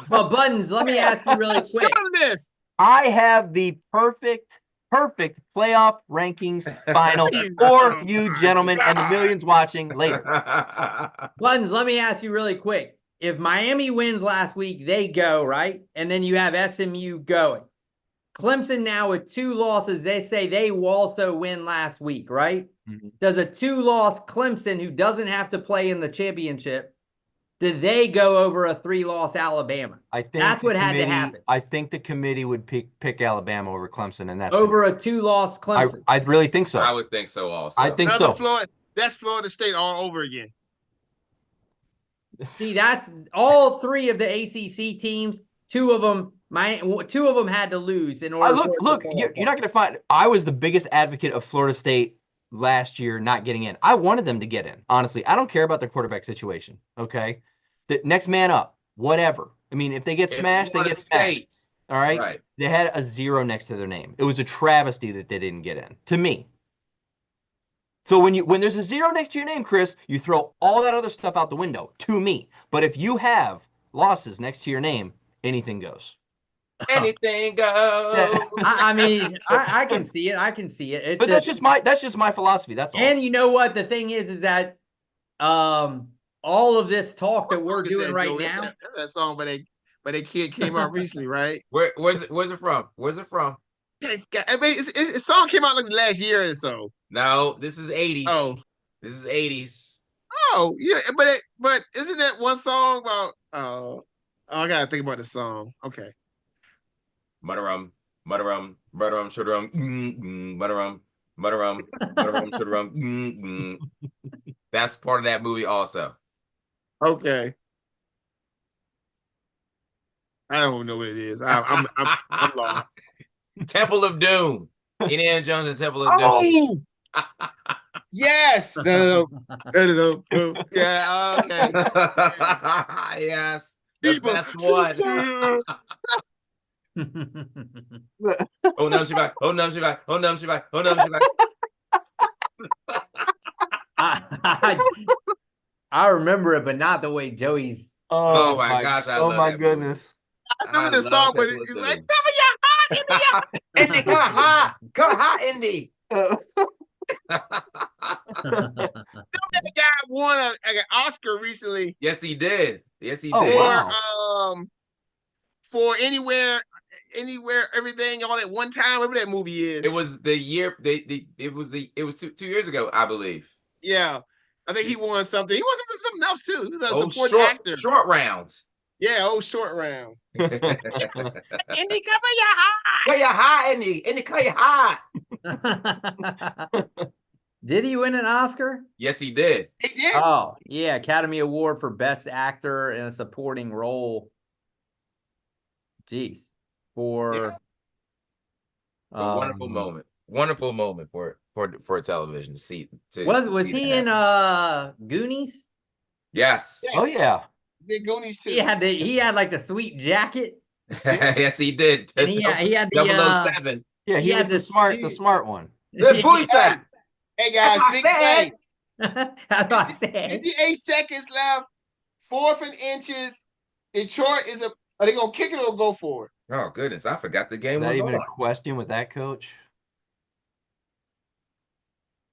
But Buttons, let me ask you really quick. This. I have the perfect playoff rankings final for you gentlemen and the millions watching later. Buttons, let me ask you really quick. If Miami wins last week, they go, right? And then you have SMU going. Clemson now with 2 losses, they say they also win last week, right? Mm-hmm. Does a 2-loss Clemson, who doesn't have to play in the championship, do they go over a 3-loss Alabama? I think that's what had to happen. I think the committee would pick Alabama over Clemson, and that's over a 2-loss Clemson. I really think so. I would think so also. I think so. That's Florida State all over again. See, that's all 3 of the ACC teams. 2 of them had to lose in order. Look, you're not going to find. I was the biggest advocate of Florida State last year not getting in. I wanted them to get in. Honestly, I don't care about their quarterback situation. Okay, the next man up, whatever. I mean, if they get smashed, they get smashed. All right? They had a 0 next to their name. It was a travesty that they didn't get in. To me. So when there's a 0 next to your name, Chris, you throw all that other stuff out the window. To me, but if you have losses next to your name, anything goes. Anything goes. I mean, I can see it. I can see it. But that's just my philosophy. That's all. And you know what? The thing is that all of this talk that we're doing right now. That song, but a kid came out recently, right? Where's it from? Where's it from? I mean, a song came out like last year or so. No, this is 80s. Oh, this is 80s. Oh, yeah, but isn't that one song about? Oh, I gotta think about the song. Okay. Mudderum, shudderum, mudderum, shudderum. That's part of that movie also. Okay. I don't know what it is. I'm lost. Temple of Doom. Indiana Jones and Temple of Doom. Yes. Yeah. Okay. Yes. The best one. Oh no, she back. Oh no, she back. Oh no, she back. Oh no, she back. I remember it, but not the way Joey's. Oh my gosh! Oh my goodness! I remember the song, but it's like, Indy, go hot, Indy. That guy won an Oscar recently. Yes, he did. Yes, he did. did. Wow. For anywhere, everything, all at one time. Whatever that movie is. It was the year. It was 2 years ago, I believe. Yeah, I think he won something. He won something else too. He was a supporting actor. Short rounds. Yeah, short round. Indy, come your hot. Call your hot, Indy. Indy, call your hot. Did he win an Oscar? Yes, he did. He did. Oh, yeah, Academy Award for Best Actor in a Supporting Role. Jeez, it's a wonderful moment. Wonderful moment for television to see. Was he in Goonies? Yes. Yes. Oh yeah. The Goonies too. He had like the sweet jacket. Yes, he did. And he had the 007. Yeah, he was the smart one. The booty trap. Hey guys, big play. That's what I said. 58 seconds left. 4th and inches. Detroit are they gonna kick it or go for it? Oh goodness, I forgot the game Is that was even on. a question with that coach?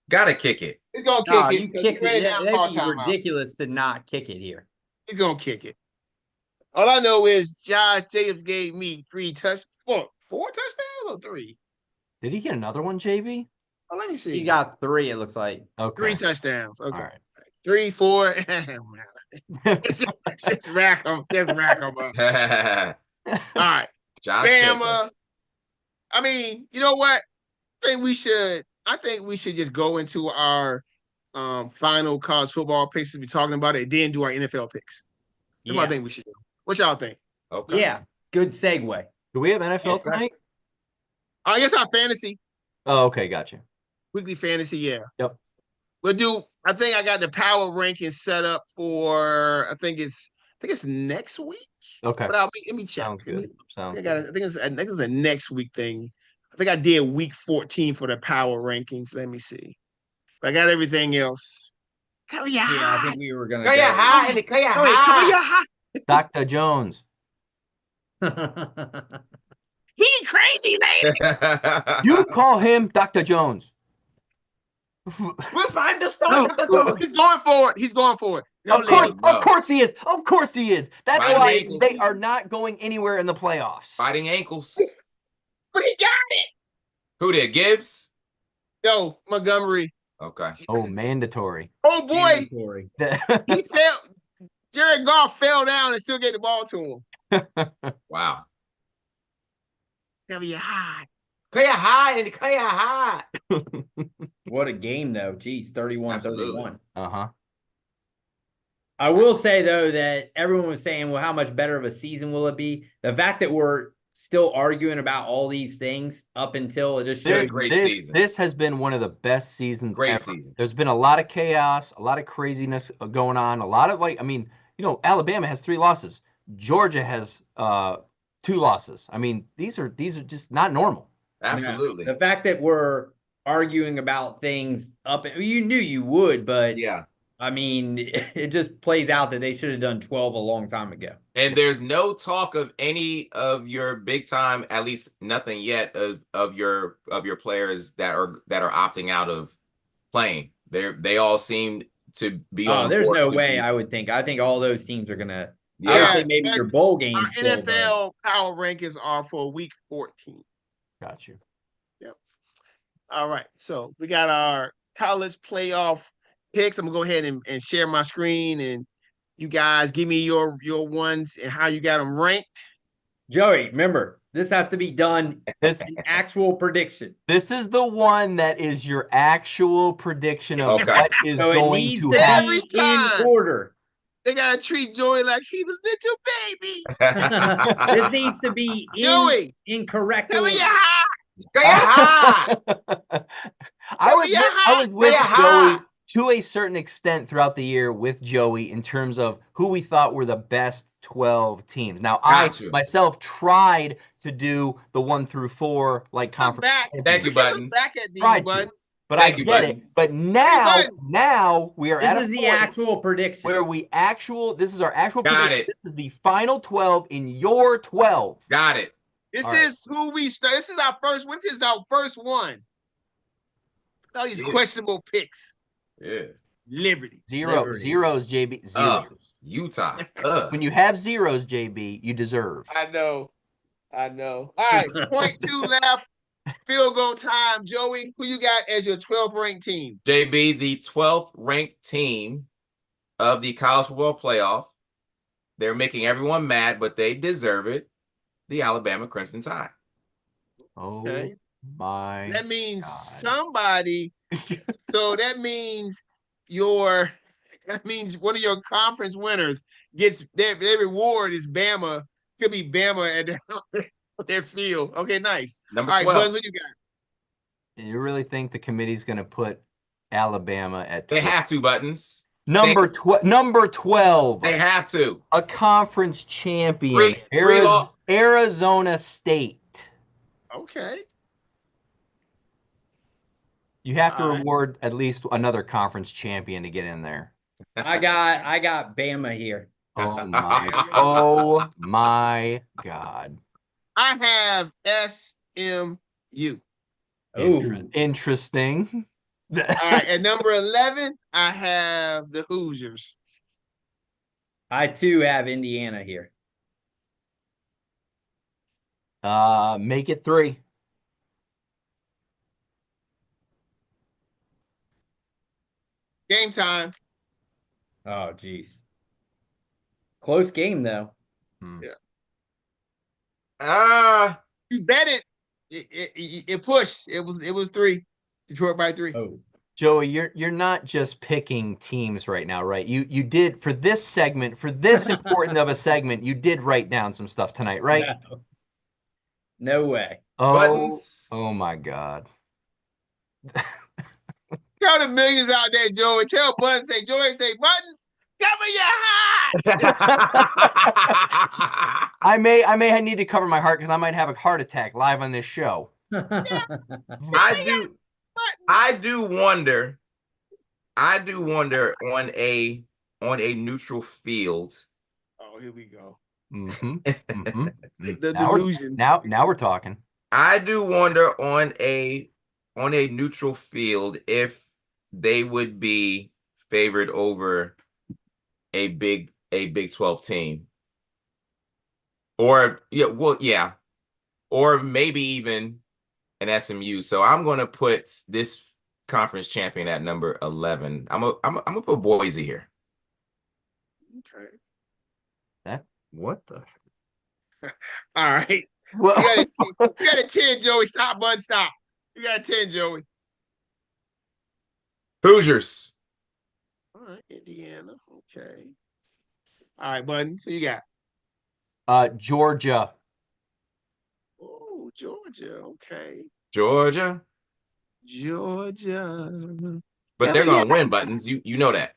Gotta kick it. He's gonna kick it. You kick it. That'd be ridiculous to not kick it here. He's gonna kick it. All I know is Josh Jacobs gave me four touchdowns or 3. Did he get another one, JB? Oh, let me see. He got 3, it looks like. Okay. 3 touchdowns. Okay. All right. 3, 4. Just rack them up. All right. Josh Bama. I mean, you know what? I think we should just go into our final college football picks as we're talking about it, and then do our NFL picks. That's what I think we should do. What y'all think? Okay. Yeah, good segue. Do we have NFL tonight? I guess our fantasy. Oh, okay, gotcha. Weekly fantasy, yeah. Yep. I think I got the power rankings set up for I think it's next week. Okay. But let me check. Sounds good. I think it's a next week thing. I think I did week 14 for the power rankings. Let me see. But I got everything else. Come Yeah, I high. think we were gonna Go ya high, and go ya high. Dr. Jones. He crazy, man. You call him Dr. Jones. We'll find the star. He's going for it. He's going for it. No, Of course he is. Of course he is. That's Fighting why ankles. they are not going anywhere in the playoffs. Fighting ankles. But he got it. Who did? Gibbs? Yo, Montgomery. Okay. Oh, mandatory. Oh boy, Mandatory. he fell. Jared Goff fell down and still gave the ball to him. Wow. Never you high. Go ya high, and go ya high. What a game, though. Geez, 31-31. Uh-huh. I will say, though, that everyone was saying, well, how much better of a season will it be? The fact that we're still arguing about all these things up until it just Been a shows. great season. This has been one of the best seasons Great ever. season. There's been a lot of chaos, a lot of craziness going on, a lot of Alabama has 3 losses. Georgia has 2 losses. I mean, these are just not normal. Absolutely. The fact that we're arguing about things you knew you would, but Yeah. I mean, it just plays out that they should have done 12 a long time ago. And there's no talk of any of your big time, at least nothing yet, of your players that are opting out of playing. They all seem to be on. There's board no to way. be- I think all those teams are gonna. I would Yeah. say maybe your bowl games. Our still, but- NFL power rankings are for week 14. Got you. All right. So we got our college playoff picks. I'm gonna go ahead and share my screen, and you guys give me your ones and how you got them ranked. Joey, remember, this has to be done This an actual prediction. this is the one that is your actual prediction of Okay. what is So it going needs to to happen. Every be time. in order. They gotta treat Joey like he's a little baby. This needs to be Joey, in correct tell order. me your high. Go ya high. I was with Yeah, high. Joey to a certain extent throughout the year with Joey in terms of who we thought were the best 12 teams. Now, Gotcha. I myself tried to do the 1 through 4 like Look conference, back. Thank you, Look Buttons. back at these Tried to. Buttons. but Thank I you, get Buttons. it. But now we are at This a is the point actual prediction. where this is our actual Got prediction. it. This is the final 12 in your 12. Got it. This All right. is who we start. This is our first one. This is our first one. All these Yeah. questionable picks. Yeah. Liberty. Liberty. Zeros, JB. Zeros. Utah. When you have zeros, JB, you deserve. I know. All right. 0.2 left. Field goal time. Joey, who you got as your 12th ranked team? JB, the 12th ranked team of the college football playoff. They're making everyone mad, but they deserve it. The Alabama Crimson Tide. Oh Okay. my. That means God. somebody. So that means one of your conference winners gets their reward is Bama. Could be Bama at their field. Okay, nice. Number All right, 12. Buzz, what you got? You really think the committee's going to put Alabama at They 12? have to, Buttons. Number 12, They have to. a conference champion, Three law- Arizona State. Okay. You have to All right. reward at least another conference champion to get in there. I got Bama here. Oh my God. I have SMU. Ooh. Interesting. All right, at number 11, I have the Hoosiers. I too have Indiana here. Make it 3. Game time. Oh, geez. Close game, though. Yeah. Ah, You bet it. It pushed. It was 3. Detroit by 3. Oh. Joey, you're not just picking teams right now, right? You did for this segment, for this important of a segment, you did write down some stuff tonight, right? No. No way. Buttons. Oh my God. Count the millions out there, Joey. Tell Buttons, say, Joey, say, Buttons, cover your heart. I may need to cover my heart because I might have a heart attack live on this show. I do wonder on a neutral field. Oh, here we go. The delusion. Now we're talking. I do wonder on a neutral field if they would be favored over a Big 12 team. Or or maybe even an SMU. So I'm going to put this conference champion at number 11. I'm gonna put Boise here. Okay. What the? All right. Well, You got a 10, Joey. Stop, Bud. Stop. You got a 10, Joey. Hoosiers. All right, Indiana. Okay. All right, Bud. So you got Georgia. Oh, Georgia. Okay. Georgia. But they're gonna win, Buttons. You know that.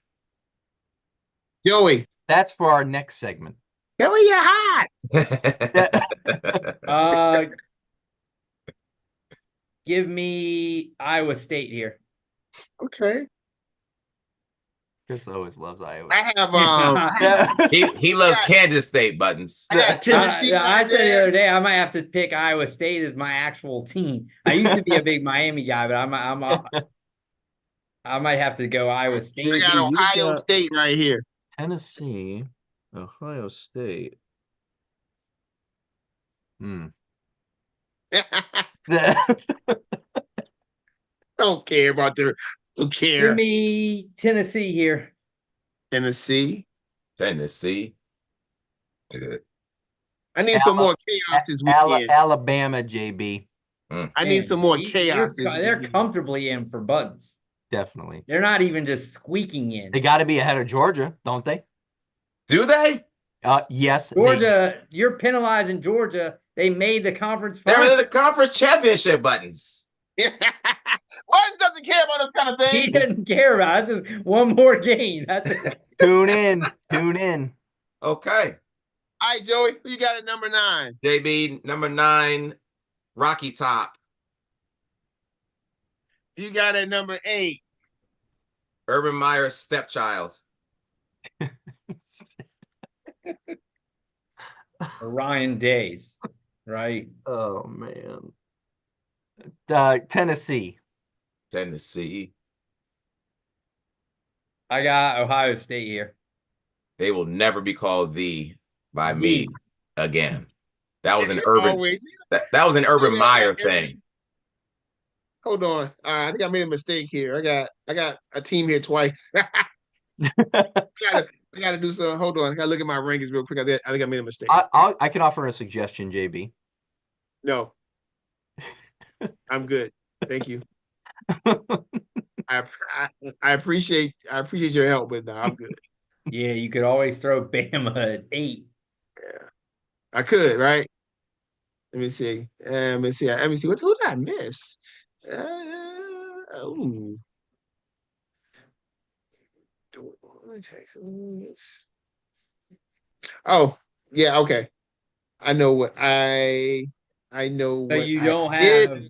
Joey. That's for our next segment. Cover your heart. Give me Iowa State here. Okay. Chris always loves Iowa. I have he loves Kansas State, Buttons. I got Tennessee. I said the other day I might have to pick Iowa State as my actual team. I used to be a big Miami guy, but I might have to go Iowa State. I got Ohio State right here. Tennessee, Ohio State. Don't care about their. Don't care. Give me Tennessee here. Tennessee. I need some more chaos this weekend. Alabama, JB. I need some more chaos. They're comfortably in for Buttons. Definitely. They're not even just squeaking in. They got to be ahead of Georgia, don't they? Do they? Yes. Georgia, you're penalizing Georgia. They made the conference final. They're in the conference championship, Buttons. Buttons doesn't care about this kind of thing. He doesn't care about it. It's just one more game. That's it. Tune in. Okay. All right, Joey, who you got at number 9? JB, number 9, Rocky Top. You got at number 8. Urban Meyer's stepchild. Ryan Days, right? Oh, man. Tennessee. I got Ohio State here. They will never be called by me again. That was an that was an Urban Meyer thing. Hold on. All right, I think I made a mistake here. I got a team here twice. I gotta do some. Hold on. I gotta look at my rankings real quick. I think I made a mistake. I can offer a suggestion, JB. No. I'm good. Thank you. I appreciate your help, but no, I'm good. Yeah, you could always throw Bama at 8. Yeah, I could, right? Let me see. Let me see. Who did I miss? Oh, yeah. Okay. I know what I know. So what you I don't did. have.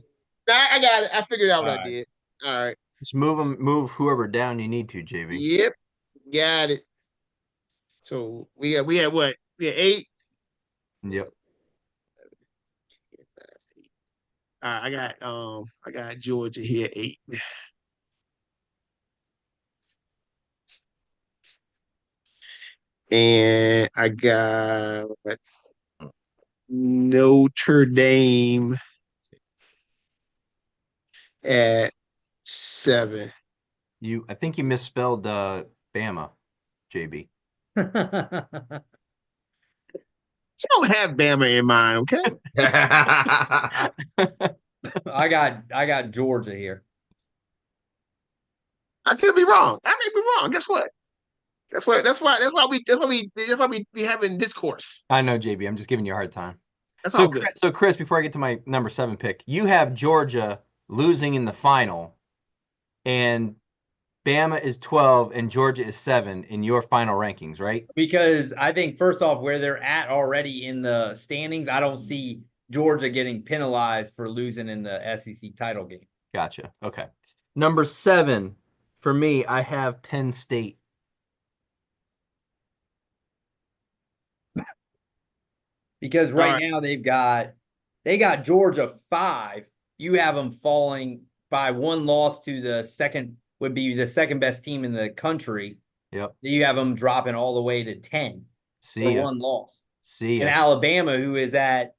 I got it. I figured out what All I right. did. All right. Just move whoever down you need to, JB. Yep. Got it. So we had what? We had 8. Yep. I got Georgia here 8. And I got Notre Dame at 7. I think you misspelled Bama, JB. I You don't have Bama in mind, okay? got Georgia here. I could be wrong. I may be wrong. Guess what? That's why we having discourse. I know, JB. I'm just giving you a hard time. That's all good. So, Chris, before I get to my number 7 pick, you have Georgia losing in the final, and Bama is 12 and Georgia is 7 in your final rankings, right? Because I think, first off, where they're at already in the standings, I don't see Georgia getting penalized for losing in the SEC title game. Gotcha. Okay. Number 7 for me, I have Penn State. Because right now they got Georgia 5. You have them falling by 1 loss to the second best team in the country. Yep. You have them dropping all the way to 10 for 1 loss. And Alabama, who is at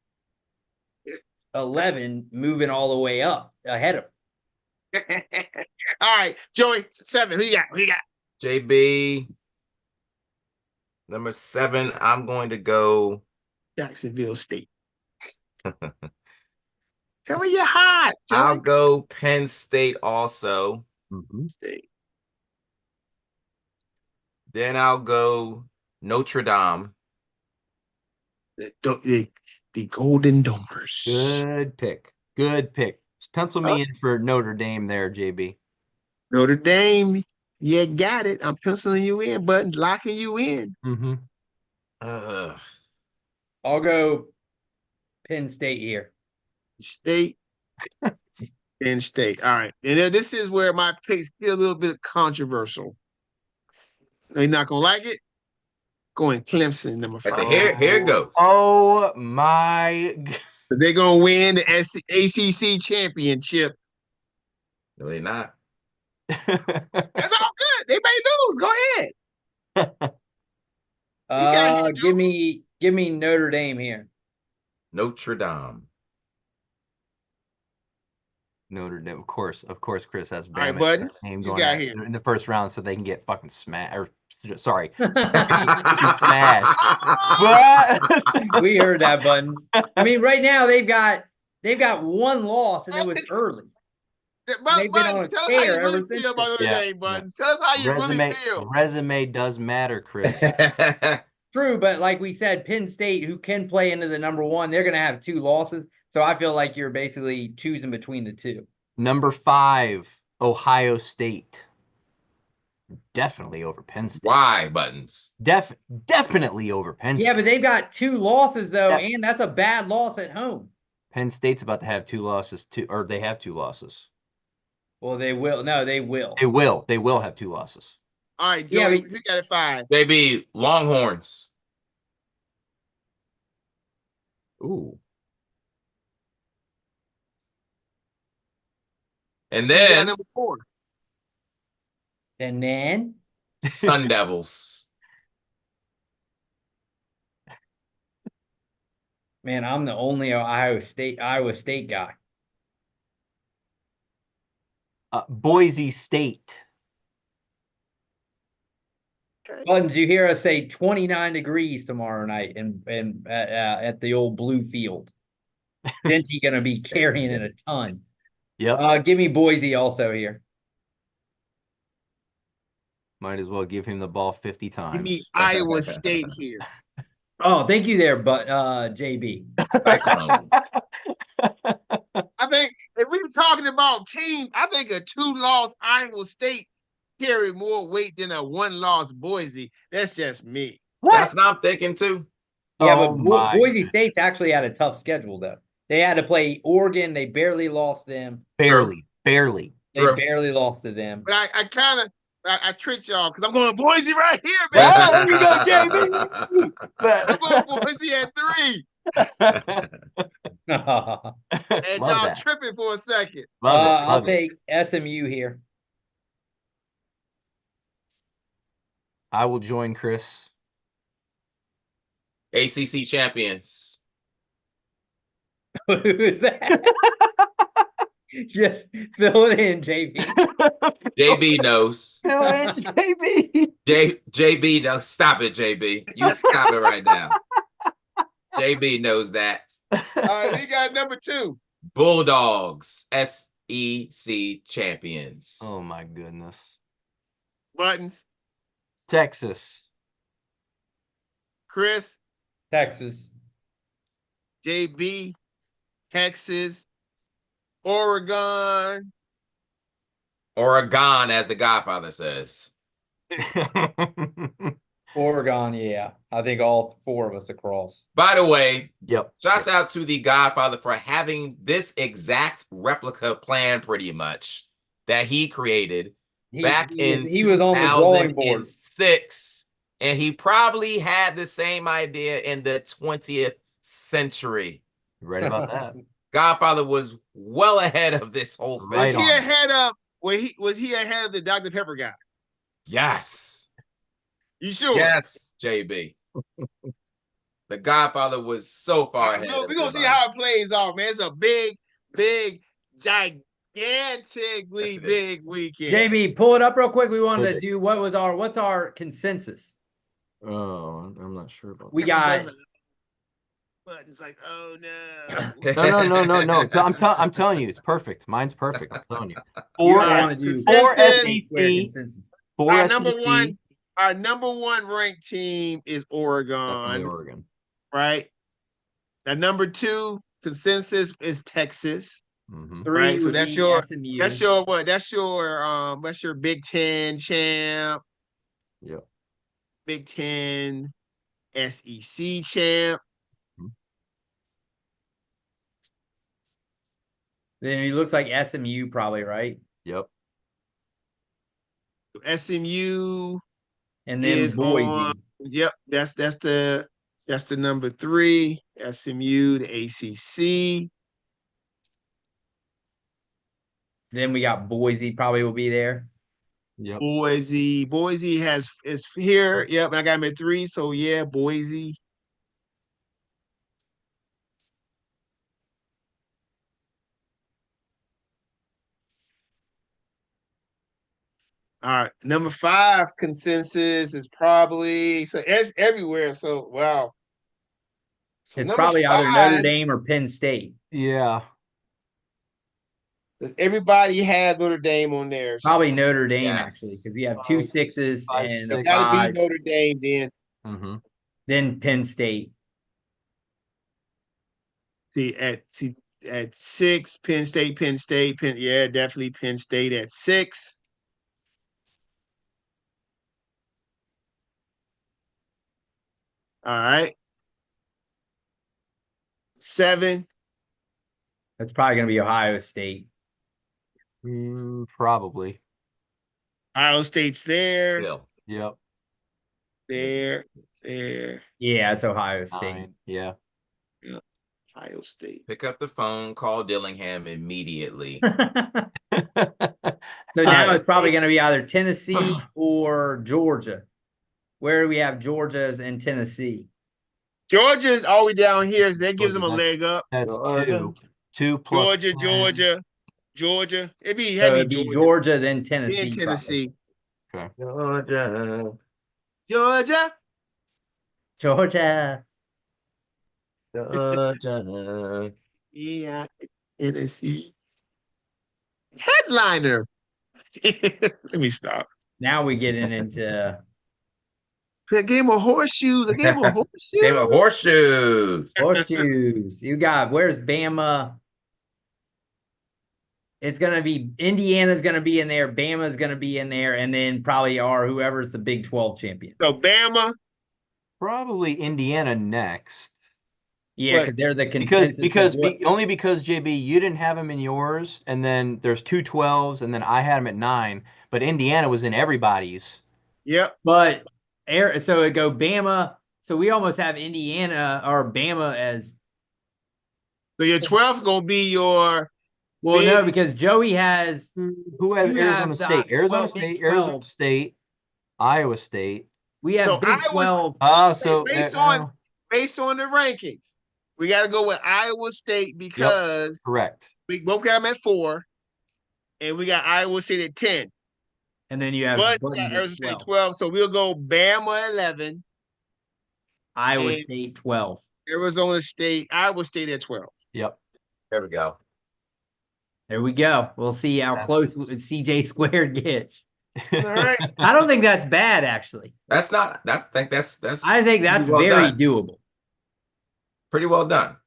11, moving all the way up ahead of them. All right, Joey, 7. Who you got? JB, number 7. I'm going to go Jacksonville State. Come on, you're hot, Joey. I'll go Penn State also. State. Then I'll go Notre Dame. The Golden Domers. Good pick. Pencil me in for Notre Dame there, JB. Notre Dame, you got it. I'm penciling you in, button, locking you in. I'll go Penn State here. State. Penn State. All right. And then this is where my picks get a little bit controversial. You're not going to like it? Going Clemson, number 5. Here it goes. Oh, my God. They're going to win the ACC championship. No, they're not. That's all good. They may lose. Go ahead. Give me Notre Dame here. Notre Dame. Notre Dame, of course, Chris has Bama. All right, Buttons, name you going got here in the first round, so they can get fucking smashed. Or sorry, smashed. We heard that, Buttons. I mean, right now they've got 1 loss, and it was early. Buttons, tell us how you really feel about Notre Dame, Buttons. Tell us how you really feel. Resume does matter, Chris. True, but like we said, Penn State, who can play into the number 1, they're going to have 2 losses. So I feel like you're basically choosing between the 2. Number 5, Ohio State. Definitely over Penn State. Why, Buttons? Definitely over Penn State. Yeah, but they've got 2 losses, though, and that's a bad loss at home. Penn State's about to have 2 losses, or they have 2 losses. Well, they will. No, they will. They will have 2 losses. All right, Joey, who got it 5? Maybe Longhorns. Ooh. And then number 4. And then Sun Devils. Man, I'm the only Iowa State guy. Boise State. Buttons, you hear us say 29 degrees tomorrow night at the old Blue Field. Denty gonna be carrying it a ton. Yep. Give me Boise also here. Might as well give him the ball 50 times. Give me Iowa State here. Oh, thank you there, but JB. I think if we were talking about teams, I think a 2-loss Iowa State carry more weight than a 1-loss Boise. That's just me. What? That's what I'm thinking too. Yeah, but Boise State's actually had a tough schedule though. They had to play Oregon. They barely lost them. Barely. They barely lost to them. But I tricked y'all because I'm going Boise right here, man. Well, there you go, JB. I'm going Boise at 3. And y'all tripping for a second. I'll take SMU here. I will join Chris ACC champions. Who is that? Just fill it in, JB. JB knows. Fill in JB. JB knows. Stop it, JB. You stop it right now. JB knows that. All right, we got number 2. Bulldogs, SEC champions. Oh my goodness. Buttons. Texas. Chris. Texas. JB. Texas. Oregon. Oregon, as the Godfather says. Oregon, yeah. I think all 4 of us across. By the way, Yep. shouts out to the Godfather for having this exact replica plan, pretty much, that he created back in he was on the drawing board. 2006. And he probably had the same idea in the 20th century. Right about that. Godfather was well ahead of this whole thing. Right Was he on. ahead of? Was he ahead of the Dr. Pepper guy? Yes. You sure? Yes, JB. The Godfather was so far ahead. We're gonna see how it plays off, man. It's a big, gigantically Yes, it is. big weekend. JB, pull it up real quick. We wanted Okay. to do what's our consensus? Oh, I'm not sure about We that. got Buttons like, oh no. No. I'm telling you, it's perfect. Mine's perfect. I'm telling you. you Four, want to do Consensus. consensus. four Our SEC, number one ranked team is definitely Oregon, Oregon. right? Now, number 2 consensus is Texas. Mm-hmm. 3 Right, so would that's be your- SMU. That's your what? That's your Big Ten champ, Yep. Big Ten SEC champ. Then he looks like SMU probably, right? Yep. SMU And then is Boise. on. Yep, that's the number 3. SMU, the ACC. Then we got Boise probably will be there. Yep. Boise is here. Yep, and I got him at 3. So yeah, Boise. All right, number 5 consensus is probably so it's everywhere. So wow. So It's number probably either 5, Notre Dame or Penn State. Yeah. does everybody have Notre Dame on theirs? Probably Notre Dame Yes. actually, because we have 2 Five, 6s five, and So a six. gotta 5. be Notre Dame then. Mm-hmm. Then Penn State. At 6, Penn State, yeah, definitely Penn State at 6. All right. 7, That's probably going to be Ohio State. Probably. Ohio State's there, Still. Yep. there. Yeah, it's Ohio State. 9. Yeah. Ohio State. Pick up the phone, call Dillingham immediately. So now it's probably going to be either Tennessee or Georgia. Where do we have Georgia's and Tennessee? Georgia's all the way down here, so that gives them a Georgia, leg up. That's Georgia. 2 plus Georgia. It'd be So heavy it'd be Georgia. Georgia, then Tennessee. Then probably. Tennessee. Okay. Georgia. Georgia. Georgia. Georgia. Yeah, Tennessee. Headliner. Let me stop. Now we getting into A game of horseshoes. A game of horseshoes. Game of horseshoes. horseshoes. You got where's Bama? It's gonna be Indiana's gonna be in there, Bama's gonna be in there, and then probably whoever's the Big 12 champion. So Bama. Probably Indiana next. Yeah, What? because they're the Because consensus. only because JB, you didn't have him in yours, and then there's 2 12s, and then I had him at 9. But Indiana was in everybody's. Yep. But so it go Bama. So we almost have Indiana or Bama as So your 12th gonna be your well, Big- no, because Joey has Who has You Arizona have the State? 12. Arizona State, Iowa State. we have So Big I was- 12. Oh, so based uh, on based on the rankings, we got to go with Iowa State because Correct. we both got them at 4, and we got Iowa State at 10. And then you have But Buttons got at Arizona State 12. 12. So we'll go Bama 11, Iowa and State 12. Iowa State at 12. Yep. There we go. There we go. We'll see how close CJ squared gets. All right. I don't think that's bad, actually. That's not. I think that's I think that's well very done. doable. pretty well done.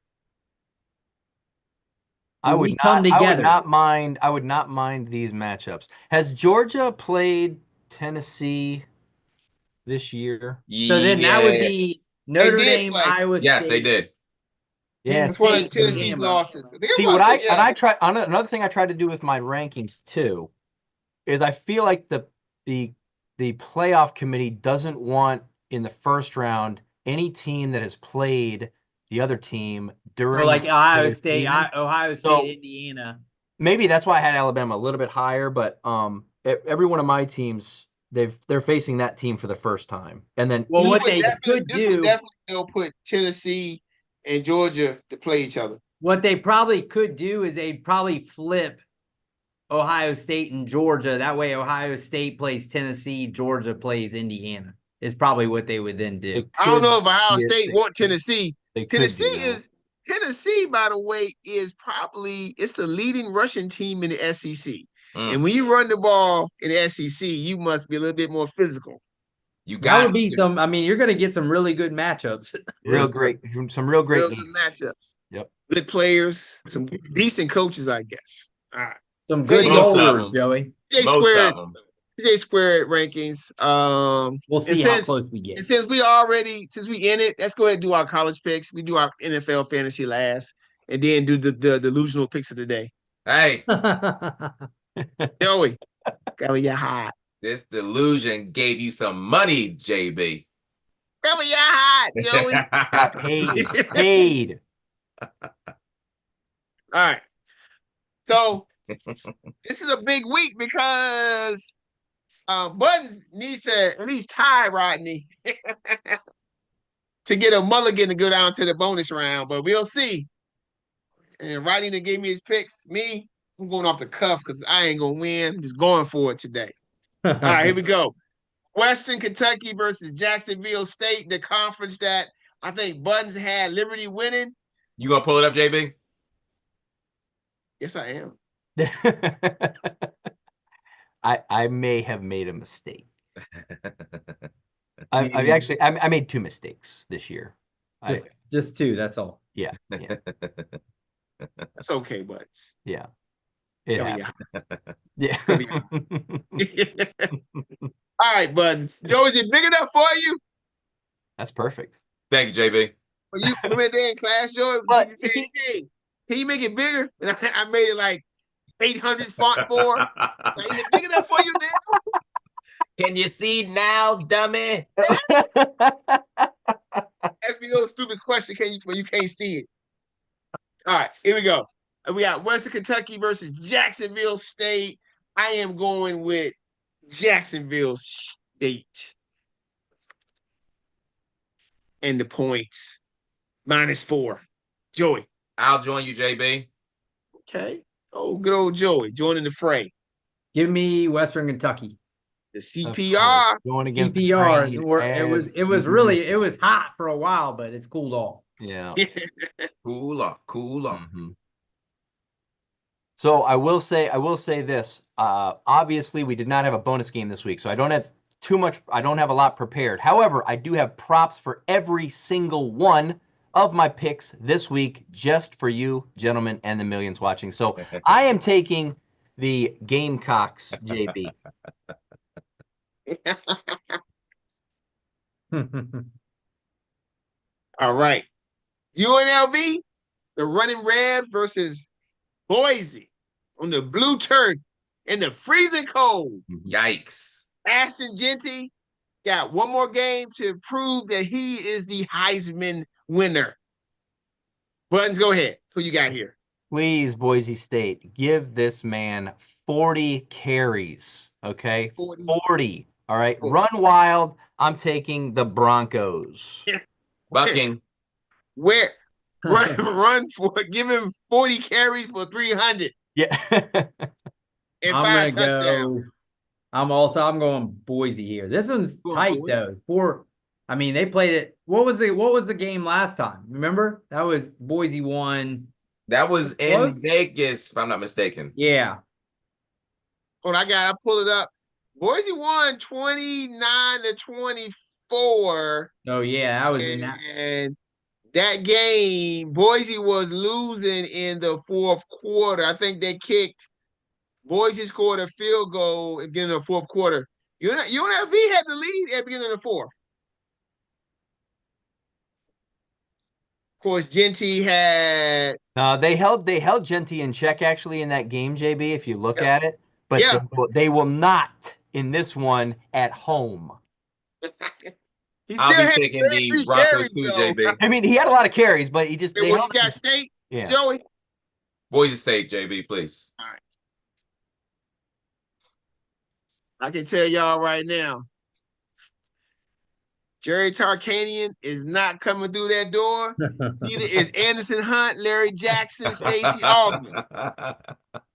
I would We come not. I would together. not mind. I would not mind these matchups. Has Georgia played Tennessee this year? So then that would Yeah. be Notre did Dame, play. Iowa State. Yes, they did. Yes. That's one of State, Tennessee's Bama. losses. I think it See was, what I yeah. and I try another thing I tried to do with my rankings too is I feel like the playoff committee doesn't want in the first round any team that has played the other team during Or like Ohio the State, season. Ohio State, So- Indiana. Maybe that's why I had Alabama a little bit higher, but every one of my teams they're facing that team for the first time, and then Well, This what would they definitely- could this would do, definitely still put Tennessee and Georgia to play each other. what they probably could do is they'd probably flip Ohio State and Georgia. That way, Ohio State plays Tennessee, Georgia plays Indiana. Is probably what they would then do. I don't know if Ohio Yeah, State want Tennessee. they could do that. Tennessee, by the way, it's the leading rushing team in the SEC. Mm. And when you run the ball in the SEC, you must be a little bit more physical. You That got would be to. some. I mean, you're going to get some really good matchups. Real great, some real great Real games. good matchups. Yep. Good players, some decent coaches, I guess. All right. Some good Most of goalers, them. Joey. CJ Most squared, of them. CJ squared rankings. We'll And see how since- close we get. And since we in it, let's go ahead and do our college picks. We do our NFL fantasy last, and then do the delusional picks of the day. Hey, Joey, cover your hot. this delusion gave you some money, JB. Cover your hot, Joey. Got paid. Paid. All right. So this is a big week because Buttons needs to at least tie Rodney to get a mulligan to go down to the bonus round, but we'll see. And Rodney done gave me his picks. Me, I'm going off the cuff because I ain't gonna win. I'm just going for it today. All right, here we go. Western Kentucky versus Jacksonville State, the conference that I think Buttons had Liberty winning. You gonna pull it up, JB? Yes, I am. I may have made a mistake. I made 2 mistakes this year. Just two. That's all. Yeah. That's okay, Buttons. Yeah. It Cover happened. your Yeah. All right, Buttons. Joe, is it big enough for you? That's perfect. Thank you, JB. When you come in there in class, Joe, But you say, hey, can you make it bigger? And I made it like 800 font for. Like, is it big enough for you now? Can you see now, dummy? Ask me those stupid question when you can't see it. All right, here we go. We got Western Kentucky versus Jacksonville State. I am going with Jacksonville State. And the points. -4. Joey. I'll join you, JB. Okay. Oh, good old Joey joining the fray. Give me Western Kentucky. The Of CPR. course, going against the CPR. grain It was as really hot for a while, but it's cooled off. Yeah. Cool off, cool off. Mhm. So I will say this. Obviously, we did not have a bonus game this week, so I don't have a lot prepared. However, I do have props for every single one of my picks this week, just for you, gentlemen, and the millions watching. So I am taking the Gamecocks, JB. All right. UNLV, the Running Red versus Boise on the blue turf in the freezing cold. Yikes. Ashton Genty got one more game to prove that he is the Heisman winner. Buttons, go ahead. Who you got here? Please, Boise State, give this man 40 carries. Okay, 40. All right, run wild. I'm taking the Broncos. Bucking. Where run for give him 40 carries for 300 Yeah. and I'm 5 gonna touchdowns. go. I'm going Boise here. This one's Going tight Boise. though. I mean, they played it. What was the game last time? Remember? That was Boise won. That was in Close? Vegas, if I'm not mistaken. Yeah. Hold on, I pull it up. Boise won 29-24. Oh yeah, that was in that. And that game, Boise was losing in the fourth quarter. I think they kicked. Boise scored a field goal at the beginning of the fourth quarter. UNLV had the lead at the beginning of the fourth. Of course, Genty had. They held Genty in check actually in that game, JB, if you look Yep. at it. But Yeah. they will not in this one at home. He I'll still be had picking the 33 Broncos carries, too, though. JB. I mean, he had a lot of carries, but he just Hey, well, you got State, yeah. Joey. Boise State, JB, please. I can tell y'all right now, Jerry Tarkanian is not coming through that door. Neither is Anderson Hunt, Larry Jackson, Stacey Augmon.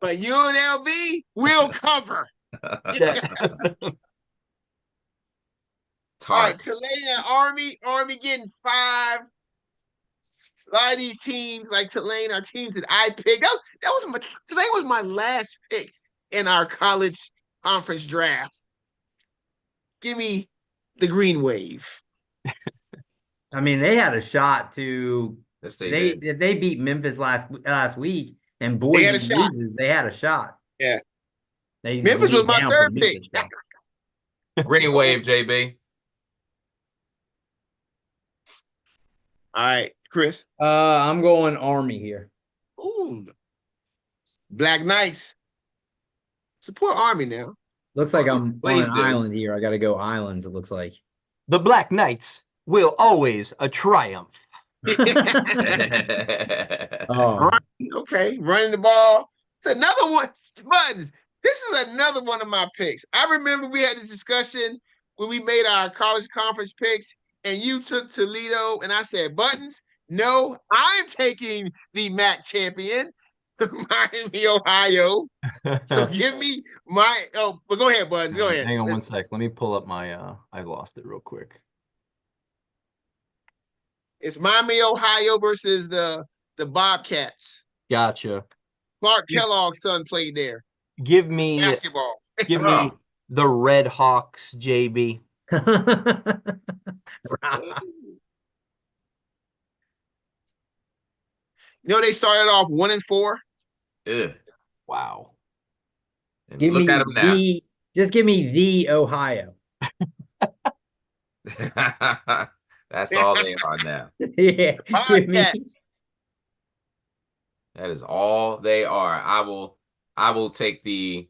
But UNLV will cover. All right, Tulane and Army. Army getting 5. A lot of these teams, like Tulane, are teams that I picked. Tulane was my last pick in our college conference draft. Give me the Green Wave. I mean, they had a shot to. Yes, they did. If they beat Memphis last week and Boise had a shot. loses, they had a shot. Yeah. They Memphis was my down third for pick. Memphis, though. Green Wave, JB. All right, Chris. I'm going Army here. Ooh. Black Knights. Support Army now. Looks like I'm on Please an do. island here. I got to go islands. It looks like. The Black Knights will always a triumph. Oh, Okay, running the ball. It's another one. Buttons. This is another one of my picks. I remember we had this discussion when we made our college conference picks, and you took Toledo, and I said, Buttons, no, I'm taking the MAC champion, Miami, Ohio. So give me my. Oh, but go ahead, Buttons. Go ahead. Hang on one sec. Let me pull up my. I lost it real quick. It's Miami, Ohio versus the Bobcats. Gotcha. Clark Kellogg's son played there. Give me Basketball. Give me the Red Hawks, JB. You know they started off 1-4. Ugh. Wow. And give look me at them now. just give me the Ohio. That's all they are now. Yeah, give me. Bobcats. That is all they are. I will take the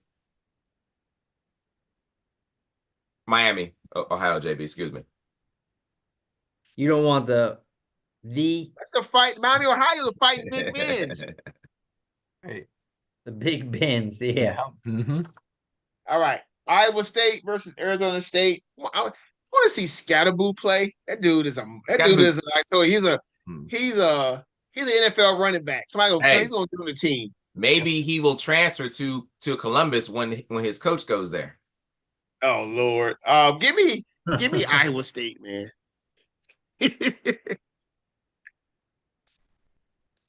Miami, Ohio, JB. Excuse me. You don't want the. That's a fight. Miami, Ohio is fighting Big Ben's. Right. The Big Bens, yeah. Mm-hmm. All right. Iowa State versus Arizona State. I want to see Scatterboo play. That dude is I told you, he's an NFL running back. Somebody gonna play, he's gonna do on the team. Maybe he will transfer to Columbus when his coach goes there. Oh Lord. Give me Iowa State, man.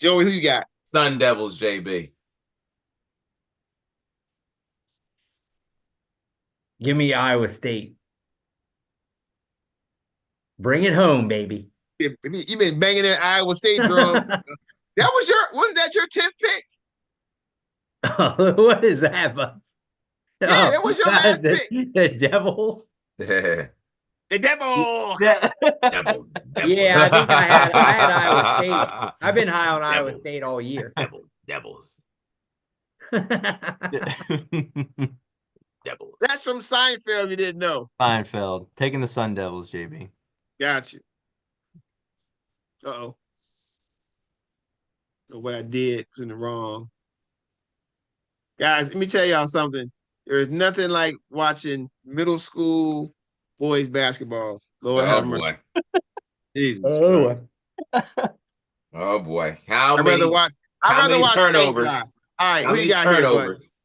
Joey, who you got? Sun Devils, JB. Give me Iowa State. Bring it home, baby. You've been banging that Iowa State drum. Wasn't that your 10th pick? What is that, Buzz? Yeah, that was your last pick. The Devils? The Devil. Devil. Yeah, I think I had Iowa State. I've been high on Iowa Devils. State all year. Devils. Devils. That's from Seinfeld, if you didn't know. Seinfeld. Taking the Sun Devils, JB. Got you. Uh-oh. What I did was in the wrong. Guys, let me tell y'all something. There is nothing like watching middle school boys basketball. Lord have mercy. Boy. Jesus Oh. Christ. Oh boy, how I'd many? rather watch. I'd How rather many watch Tank drive. turnovers? All right, How who you many got here, bud? turnovers?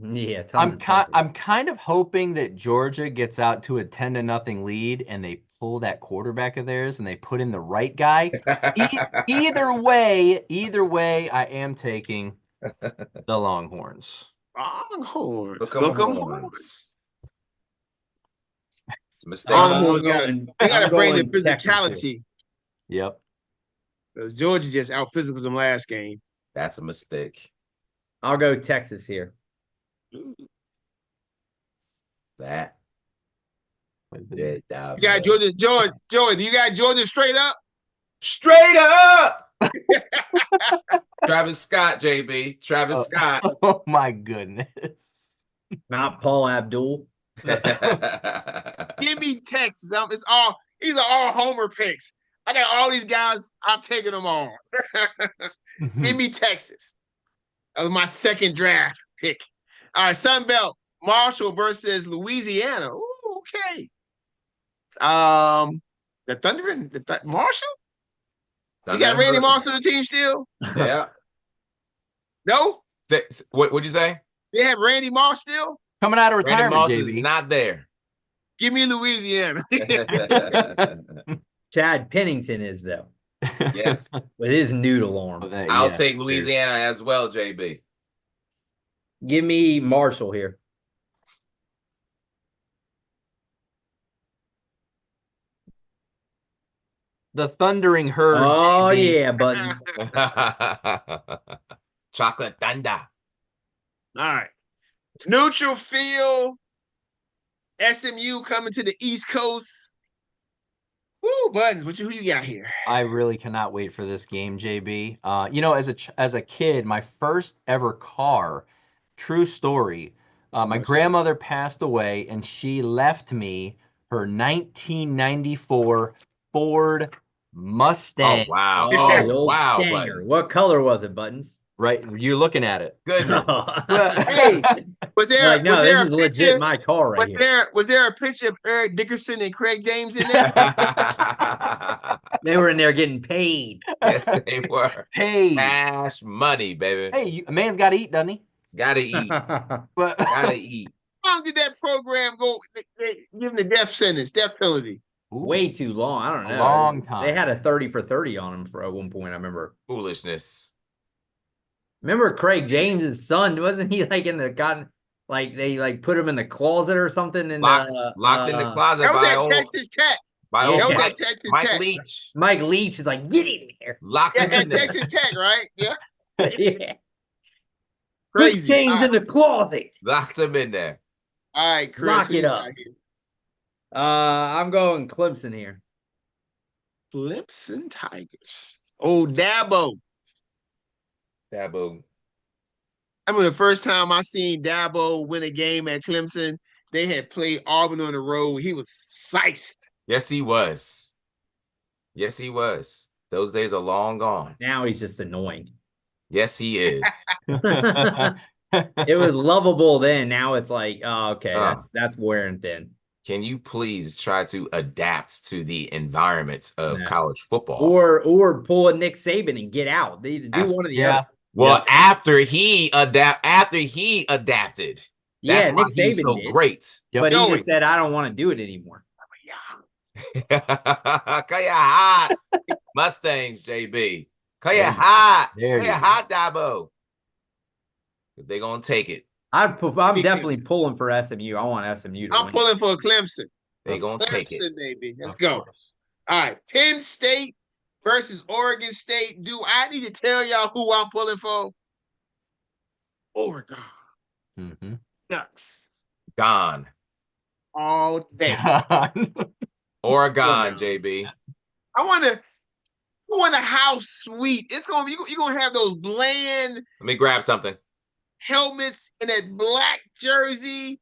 Yeah, tons of turnovers. I'm kind of hoping that Georgia gets out to a 10-0 lead and they pull that quarterback of theirs and they put in the right guy. Either way, I am taking the Longhorns. Longhorns. Look 'em Look 'em horns. It's a mistake. Longhorns I'm gotta- going- They got to I'm bring the going Texas here. physicality. Yep. Because Georgia just out physical them last game. That's a mistake. I'll go Texas here. That. You got Georgia. Jordan, you got Georgia straight up? Straight up. Travis Scott, JB. Travis Scott. Oh my goodness. Not Paul Abdul. Give me Texas. These are all homer picks. I got all these guys. I'm taking them all. Give me Texas. That was my second draft pick. All right, Sun Belt. Marshall versus Louisiana. Ooh, okay. The Thunder and Marshall? You got Randy Moss on the team still? Yeah. No? What'd you say? They have Randy Moss still? Coming out of Randy retirement, Moss JB. is not there. Give me Louisiana. Chad Pennington is, though, Yes. with his noodle arm. I'll take Louisiana as well, JB. Give me Marshall here. The Thundering Herd. Oh, JB. yeah, Button. Chocolate Thunder. All right. Neutral field. SMU coming to the East Coast. Woo, Buttons. Who you got here? I really cannot wait for this game, JB. As a kid, my first ever car, true story. My grandmother passed away, and she left me her 1994 Ford Mustang. Oh, wow. Oh, Oh, the old wow. Stanger. Buttons. What color was it, Buttons? Right, you're looking at it. Goodness. Hey, was there Like, no, was this there is a legit picture? my car right here. Was there a picture of Eric Dickerson and Craig James in there? They were in there getting paid. Yes, they were. Hey, Cash money, baby. hey, a man's got to eat, doesn't he? Gotta eat. But Gotta eat. How long did that program go? They give him the death sentence, death penalty. Way too long. I don't know. A long time. They had a 30 for 30 on him for at one point, I remember. Foolishness. Remember Craig James's son? Wasn't he like in the cotton? Like they like put him in the closet or something? And Locked in the closet That was by at old, Texas Tech. by Yeah. old That was Mike, at Texas Mike Tech. Leach. Mike Leach is like, get in there. Locked Yeah, him at in there. Texas Tech, right? Yeah. Yeah. Crazy. Put James All in the closet. Locked him in there. right, Chris. Lock who it you up. got here? I'm going Clemson here. Clemson Tigers. Oh, Dabo. Taboo. I mean, the first time I seen Dabo win a game at Clemson, they had played Auburn on the road. He was sized. Yes, he was. Yes, he was. Those days are long gone. Now he's just annoying. Yes, he is. It was lovable then. Now it's like, oh, okay, Oh. that's wearing thin. Can you please try to adapt to the environment of Yeah. college football? Or pull a Nick Saban and get out. They either do one or the yeah. other. Well, after he adapted, Yeah, that's why Nick he's Saban so did. great. Yep. But he Joey. just said, I don't want to do it anymore. Call you hot Mustangs, JB. Call you There you- hot. there Call you you go. hot, Dabo. They gonna take it. I'm Me definitely too. pulling for SMU. I want SMU to I'm win. pulling for Clemson. They gonna take it. Clemson, baby. Let's Of go. course. All right. Penn State versus Oregon State. Do I need to tell y'all who I'm pulling for? Oregon Mhm. Ducks. Gone. All day. Oregon, JB. I wonder how sweet it's gonna be. You're gonna have those bland Let me grab something. helmets and that black jersey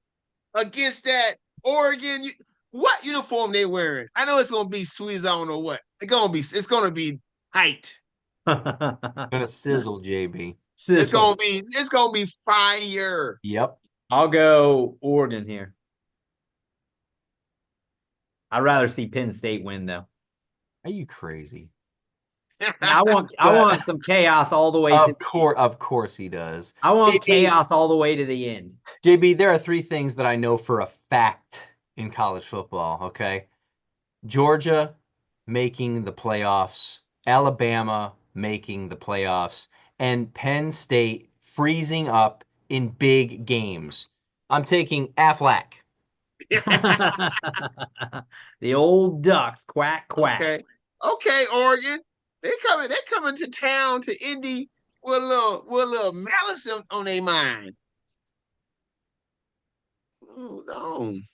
against that Oregon. What uniform they wearing? I know it's gonna be sweet as I don't know what. It's gonna be height. Gonna sizzle, JB. It's gonna be fire. Yep. I'll go Oregon here. I'd rather see Penn State win, though. Are you crazy? I want some chaos all the way to Of course he does. I want JB, chaos all the way to the end. JB, there are 3 things that I know for a fact in college football, okay? Georgia making the playoffs, Alabama making the playoffs, and Penn State freezing up in big games. I'm taking Aflac. The old Ducks, quack quack. Okay, Oregon. They coming to town to Indy with a little malice on their mind. Hold on.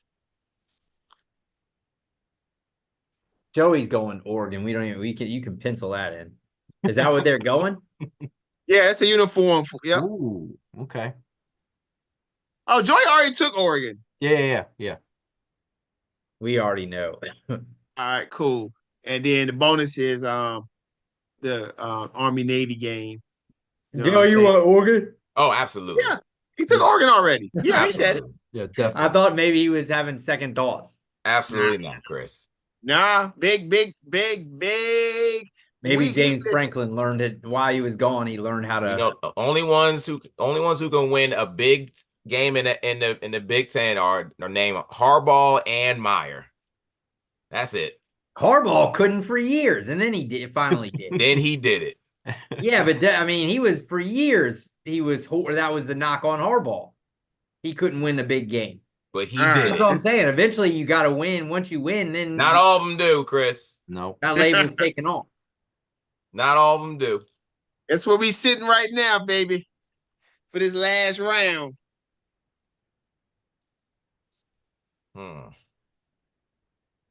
Joey's going Oregon. You can pencil that in. Is that what they're going? Yeah, it's a uniform. Yep. Ooh, okay. Oh, Joey already took Oregon. Yeah. We already know. All right, cool. And then the bonus is the Army Navy game. You want Oregon? Oh, absolutely. Yeah, he took Oregon already. Yeah, he said it. Yeah, definitely. I thought maybe he was having second thoughts. Absolutely not, Chris. Nah, big. Maybe James Franklin learned it while he was gone. He learned how to. You know, the only ones who can win a big game in the Big Ten are named Harbaugh and Meyer. That's it. Harbaugh couldn't for years, and then finally did. Then he did it. Yeah, but he was for years. That was the knock on Harbaugh. He couldn't win the big game. But he All did. That's it. what I'm saying. Eventually, you got to win. Once you win, then Not all of them do, Chris. No. that label's taken off. Not all of them do. That's where we sitting right now, baby, for this last round.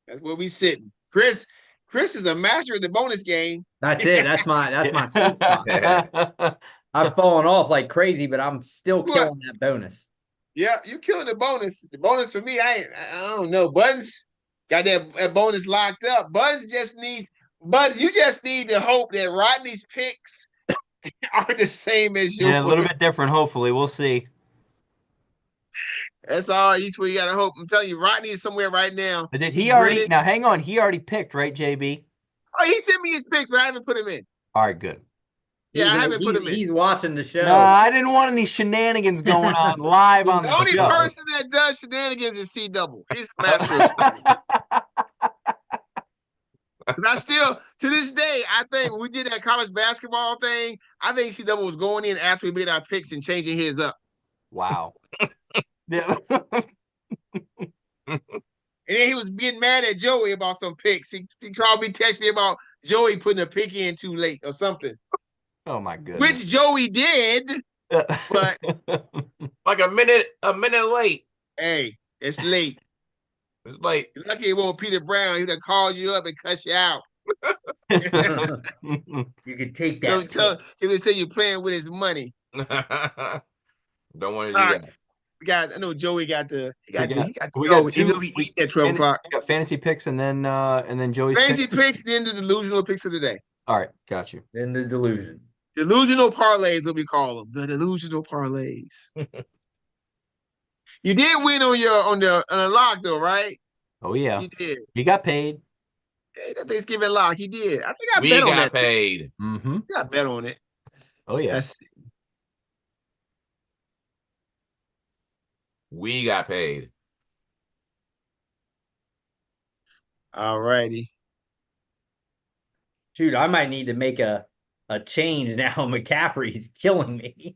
That's where we sitting. Chris is a master of the bonus game. That's it. That's my sweet spot. I've fallen off like crazy, but I'm still killing that bonus. Yeah, you killing the bonus. The bonus for me, I don't know. Buttons got that bonus locked up. Buttons you just need to hope that Rodney's picks are the same as yours. Yeah, a little bit different, hopefully. We'll see. That's all you gotta hope. I'm telling you, Rodney is somewhere right now. But did he already now hang on, he already picked, right, JB? Oh, he sent me his picks, but I haven't put him in. All right, good. Yeah, I haven't put him in. He's watching the show. No, I didn't want any shenanigans going on live on The only show. person that does shenanigans is C Double. He's master of shenanigans. But I still, to this day, I think when we did that college basketball thing, I think C Double was going in after we made our picks and changing his up. Wow. Yeah. And then he was getting mad at Joey about some picks. He called me, text me about Joey putting a pick in too late or something. Oh my goodness. Which Joey did, but like a minute late. hey, it's late. It's late. You're lucky it wasn't Peter Brown. He'd have called you up and cuss you out. You could take that. He would say you're playing with his money. Don't want to do that. I know Joey got to go. We Eat at 12 o'clock. We got fantasy picks and then Joey's Fantasy picks and then the delusional picks of the day. All right, got you. In the delusion. Delusional parlays, what we call them. The delusional parlays. You did win on the lock though, right? Oh yeah. You did. You got paid. Hey, that Thanksgiving lock, you did. I think I We bet on got that. paid. Mm-hmm. I got bet on it. Oh yeah. We got paid. All righty. Shoot, I might need to make a change now. McCaffrey's killing me.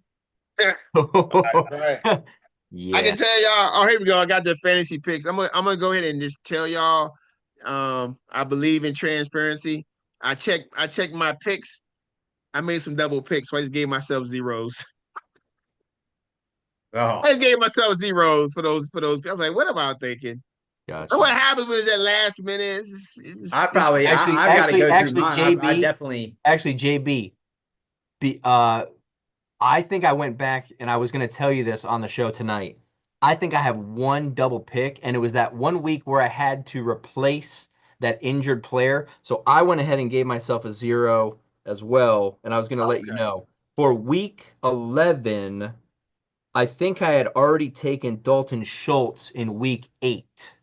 All right. Yeah. I can tell y'all. Oh, here we go. I got the fantasy picks. I'm gonna go ahead and just tell y'all. I believe in transparency. I checked my picks. I made some double picks, so I just gave myself zeros. Oh, I just gave myself zeros for those. I was like, what am I thinking? Gotcha. What happens when it's at last minute? I've got to go through mine. JB, I definitely. Actually, JB, I think I went back and I was going to tell you this on the show tonight. I think I have one double pick, and it was that 1 week where I had to replace that injured player. So I went ahead and gave myself a 0 as well, and I was going to let you know. For week 11, I think I had already taken Dalton Schultz in week 8.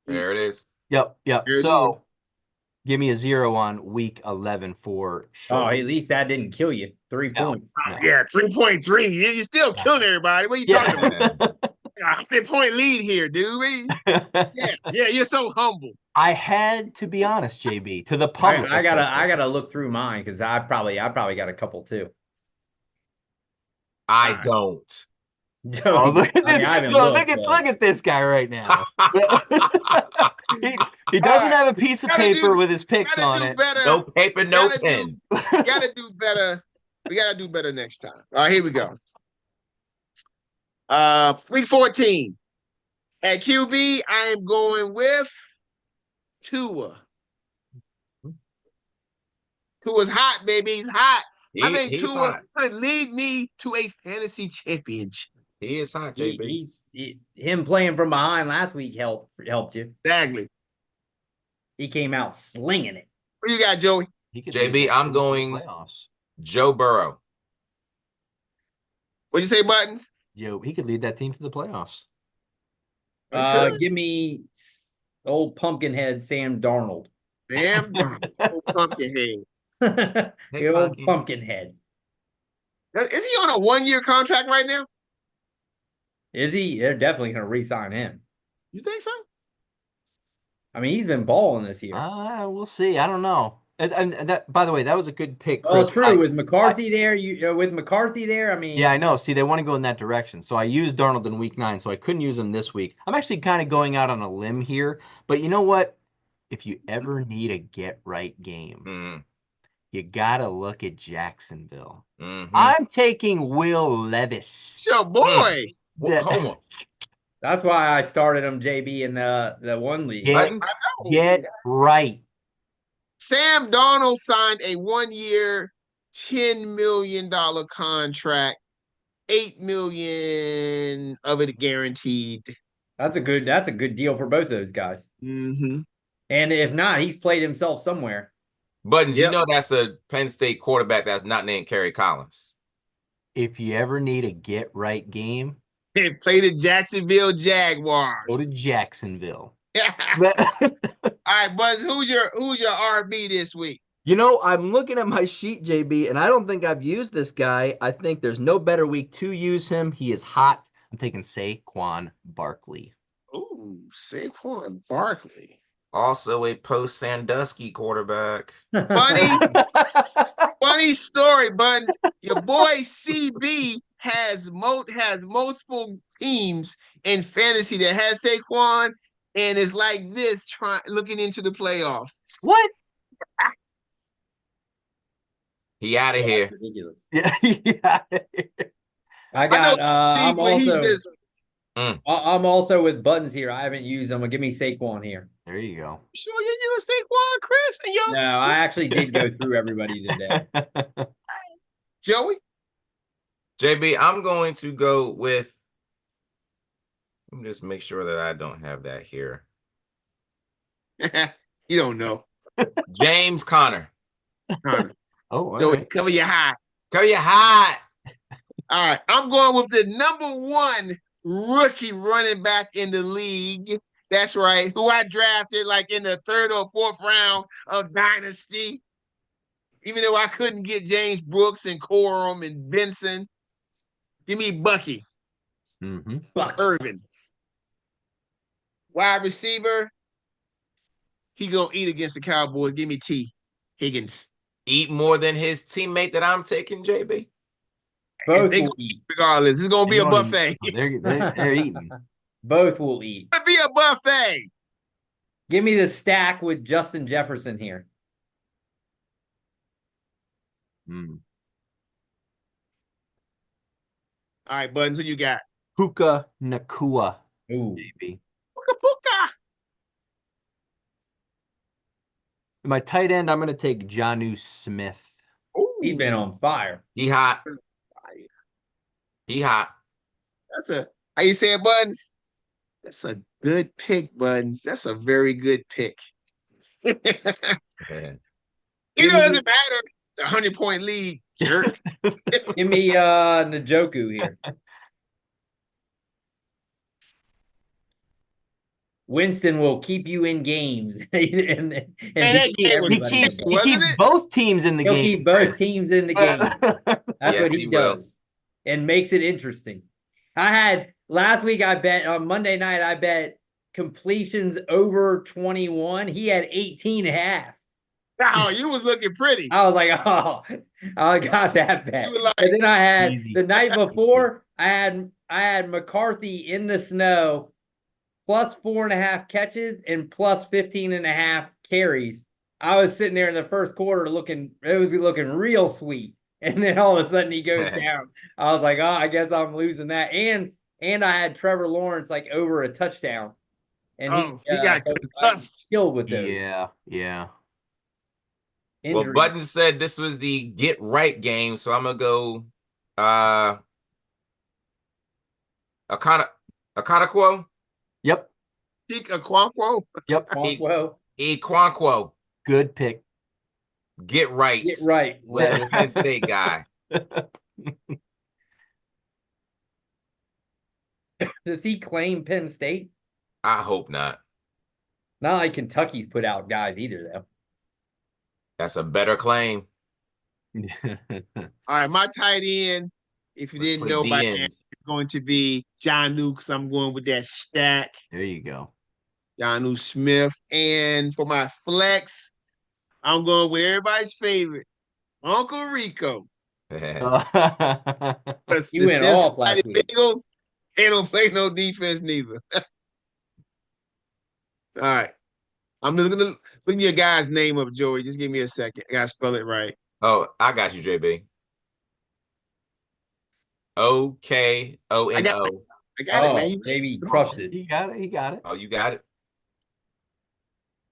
There it is. Yep. Here it So is. Give me a 0 on week 11 for Oh, sure. at least that didn't kill you. 3 No. points. No. Yeah, 3.3. You're still killing everybody. What are you talking about? Yeah. 100-point lead here, dude. Yeah, you're so humble. I had to be honest, JB, to the public. I gotta look through mine because I probably got a couple too. I don't. Oh, look at this! I haven't Look looked, at this guy right now. he doesn't have a piece of paper with his picks on it. Better. No paper, no pen. Gotta do better. We gotta do better next time. All right, here we go. Week 14. At QB, I am going with Tua. Tua's hot, baby. He's hot. I think Tua could lead me to a fantasy championship. He is hot, JB. Him playing from behind last week helped you. Exactly. He came out slinging it. What you got, Joey? JB, I'm going Joe Burrow. What'd you say, Buttons? Yo, he could lead that team to the playoffs. Give me old Pumpkinhead Sam Darnold. Damn, old Pumpkinhead. The old Pumpkinhead. Is he on a 1-year contract right now? Is he? They're definitely going to re-sign him. You think so? I mean, he's been balling this year. We'll see. I don't know. And that, by the way, that was a good pick. Oh, Chris. true. With McCarthy there, I mean, yeah, I know. See, they want to go in that direction. So I used Darnold in week 9, so I couldn't use him this week. I'm actually kind of going out on a limb here, but you know what? If you ever need a get-right game, you gotta look at Jacksonville. I'm taking Will Levis. It's your boy. That's why I started him, JB, in the one league. Get right. Sam Darnold signed a 1-year, $10 million contract, $8 million of it guaranteed. That's a good deal for both of those guys. Mm-hmm. And if not, he's played himself somewhere. Buttons, you know that's a Penn State quarterback that's not named Kerry Collins. If you ever need a get-right game, play the Jacksonville Jaguars. Go to Jacksonville. All right, Buzz, who's your RB this week? You know, I'm looking at my sheet, JB, and I don't think I've used this guy. I think there's no better week to use him. He is hot. I'm taking Saquon Barkley. Ooh, Saquon Barkley. Also a post-Sandusky quarterback. Funny story, Buns. Your boy CB has multiple teams in fantasy that has Saquon and is like this, looking into the playoffs. What? He out of here. Ridiculous. Yeah. I'm also with Buttons here. I haven't used them. Give me Saquon here. There you go. Sure, you use Saquon, Chris? No, I actually did go through everybody today. Joey? JB, I'm going to go with, let me just make sure that I don't have that here. You don't know. James Conner. Oh, Joey, right. cover your high. Cover your hot. All right, I'm going with the #1 rookie running back in the league. That's right, who I drafted like in the 3rd or 4th round of Dynasty. Even though I couldn't get James Brooks and Corum and Benson. Give me Bucky. Bucky. Urban. Wide receiver. He gonna eat against the Cowboys. Give me T. Higgins. Eat more than his teammate that I'm taking, JB? Both will eat. Regardless, it's gonna be a buffet. They're eating. Both will eat. It's gonna be a buffet. Give me the stack with Justin Jefferson here. All right, Buttons, who you got? Puka Nacua. Ooh. Baby. Puka. In my tight end, I'm going to take Jonnu Smith. He's been on fire. He hot. He hot. How you say it, Buttons? That's a good pick, Buttons. That's a very good pick. It doesn't matter. The 100-point lead, jerk. Give me Njoku here. Winston will keep you in games and that beat game was He everybody. keeps in he them. Wasn't keeps it? both teams in the He'll game. keep both Chris. teams in the game. That's Yes, what he he will. does, and makes it interesting. I had last week. I bet on Monday night. I bet completions over 21. He had 18.5. Oh, you was looking pretty. I was like, oh, I got that bet. You were like, And then I had Easy. the night before, I had McCarthy in the snow, plus 4.5 catches and plus 15.5 carries. I was sitting there in the first quarter it was looking real sweet. And then all of a sudden he goes down. I was like, oh, I guess I'm losing that. And I had Trevor Lawrence like over a touchdown. And he got concussed. killed with those. Yeah. Well, Injuries. Buttons said this was the get right game, so I'm gonna go Okonkwo. Yep. Tika Quanquo. Yep. Okonkwo. Good pick. Get right. Get right. With Penn State guy. Does he claim Penn State? I hope not. Not like Kentucky's put out guys either, though. That's a better claim. All right, my tight end, if you didn't know by now, is going to be Jonnu, because I'm going with that stack. There you go. Jonnu Smith. And for my flex, I'm going with everybody's favorite, Uncle Rico. Because He went off last week. Bengals, they don't play no defense neither. All right. I'm just going to look at your guy's name up, Joey. Just give me a second. I got to spell it right. Oh, I got you, JB. Okono. I got it, man. Maybe crushed it. He got it. Oh, you got it.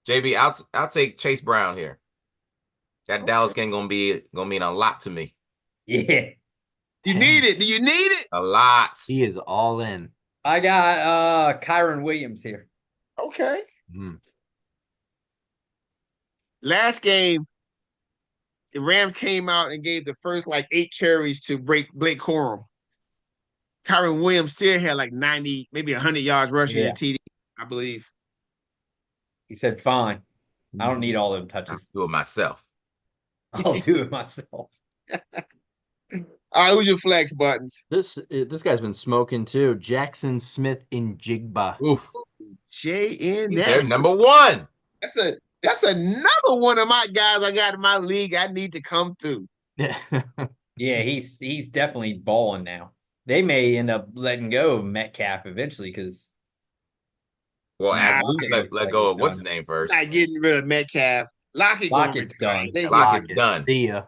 JB, I'll take Chase Brown here. That Dallas game gonna mean a lot to me. Yeah. You need it. Do you need it? A lot. He is all in. I got Kyron Williams here. Okay. Mm. Last game, the Rams came out and gave the first 8 carries to Blake Corum. Kyron Williams still had 90, maybe 100 yards rushing and TD, I believe. He said, fine. I don't need all them touches. I'll do it myself. I'll do it myself. All right, who's your flex, Buttons? This guy's been smoking too. Jackson Smith in Jigba. Oof. JN, They're number one. That's another one of my guys I got in my league. I need to come through. Yeah, he's definitely balling now. They may end up letting go of Metcalf eventually because Well, at Nah, least let go of what's the name first. Not getting rid of Metcalf. Lockett's done. Lockett's done. See ya.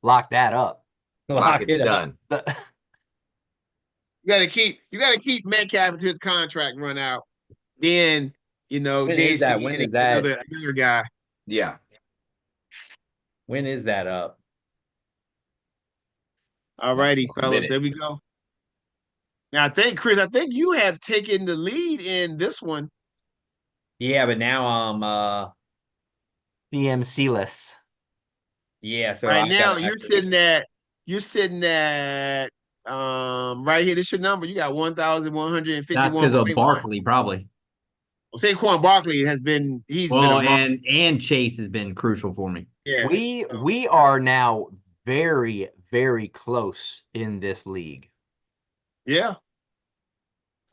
Lock that up. lock it up. done. You gotta keep Metcalf until his contract run out. Then When is JC that? When and is that? another guy. Yeah. When is that up? All righty, fellas. minute. There we go. Now Chris, I think you have taken the lead in this one. Yeah, but now I'm CMC-less. yeah, so Right I've now, got- you're sitting at right here. This your number. You got 1,151. That's because of Barkley, probably. Well, Saquon Barkley he's been Well, a and Chase has been crucial for me. yeah. We are now very, very close in this league. Yeah.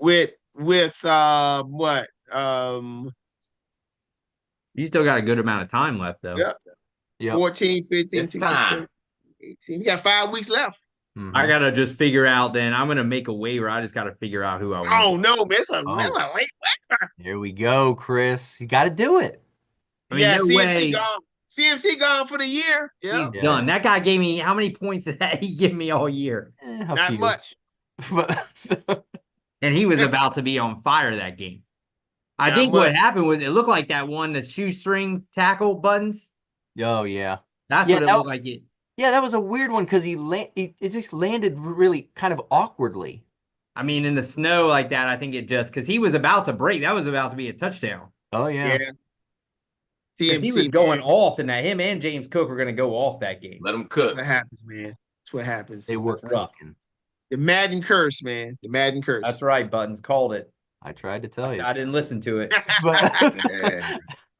With what? You still got a good amount of time left, though. Yeah. Yep. 14, 15, It's 16, time. 18. We got 5 weeks left. Mhm. I gotta just figure out. Then I'm gonna make a waiver. I just gotta figure out who I want. Oh no, man. It's a Oh. late. Here we go, Chris. You got to do it. I mean, Yeah, no CMC way. gone. CMC gone for the year. Yeah. He's done. That guy gave me how many points did he give me all year? A Not few. much. But And he was about to be on fire that game. I Not think much. what happened was it looked like that one, the shoestring tackle Buttons. oh yeah, That's Yeah, what it that- looked like. It. yeah, that was a weird one because it just landed really kind of awkwardly. I mean, in the snow like that, I think it just because he was about to break. That was about to be a touchdown. Oh Yeah. yeah. 'Cause TMC he was going man. off, and that him and James Cook were going to go off that game. Let them cook. What happens, man? That's what happens. They were rough. cooking. The Madden curse, man. The Madden curse. That's right, Buttons called it. I tried to tell you. I didn't listen to it. But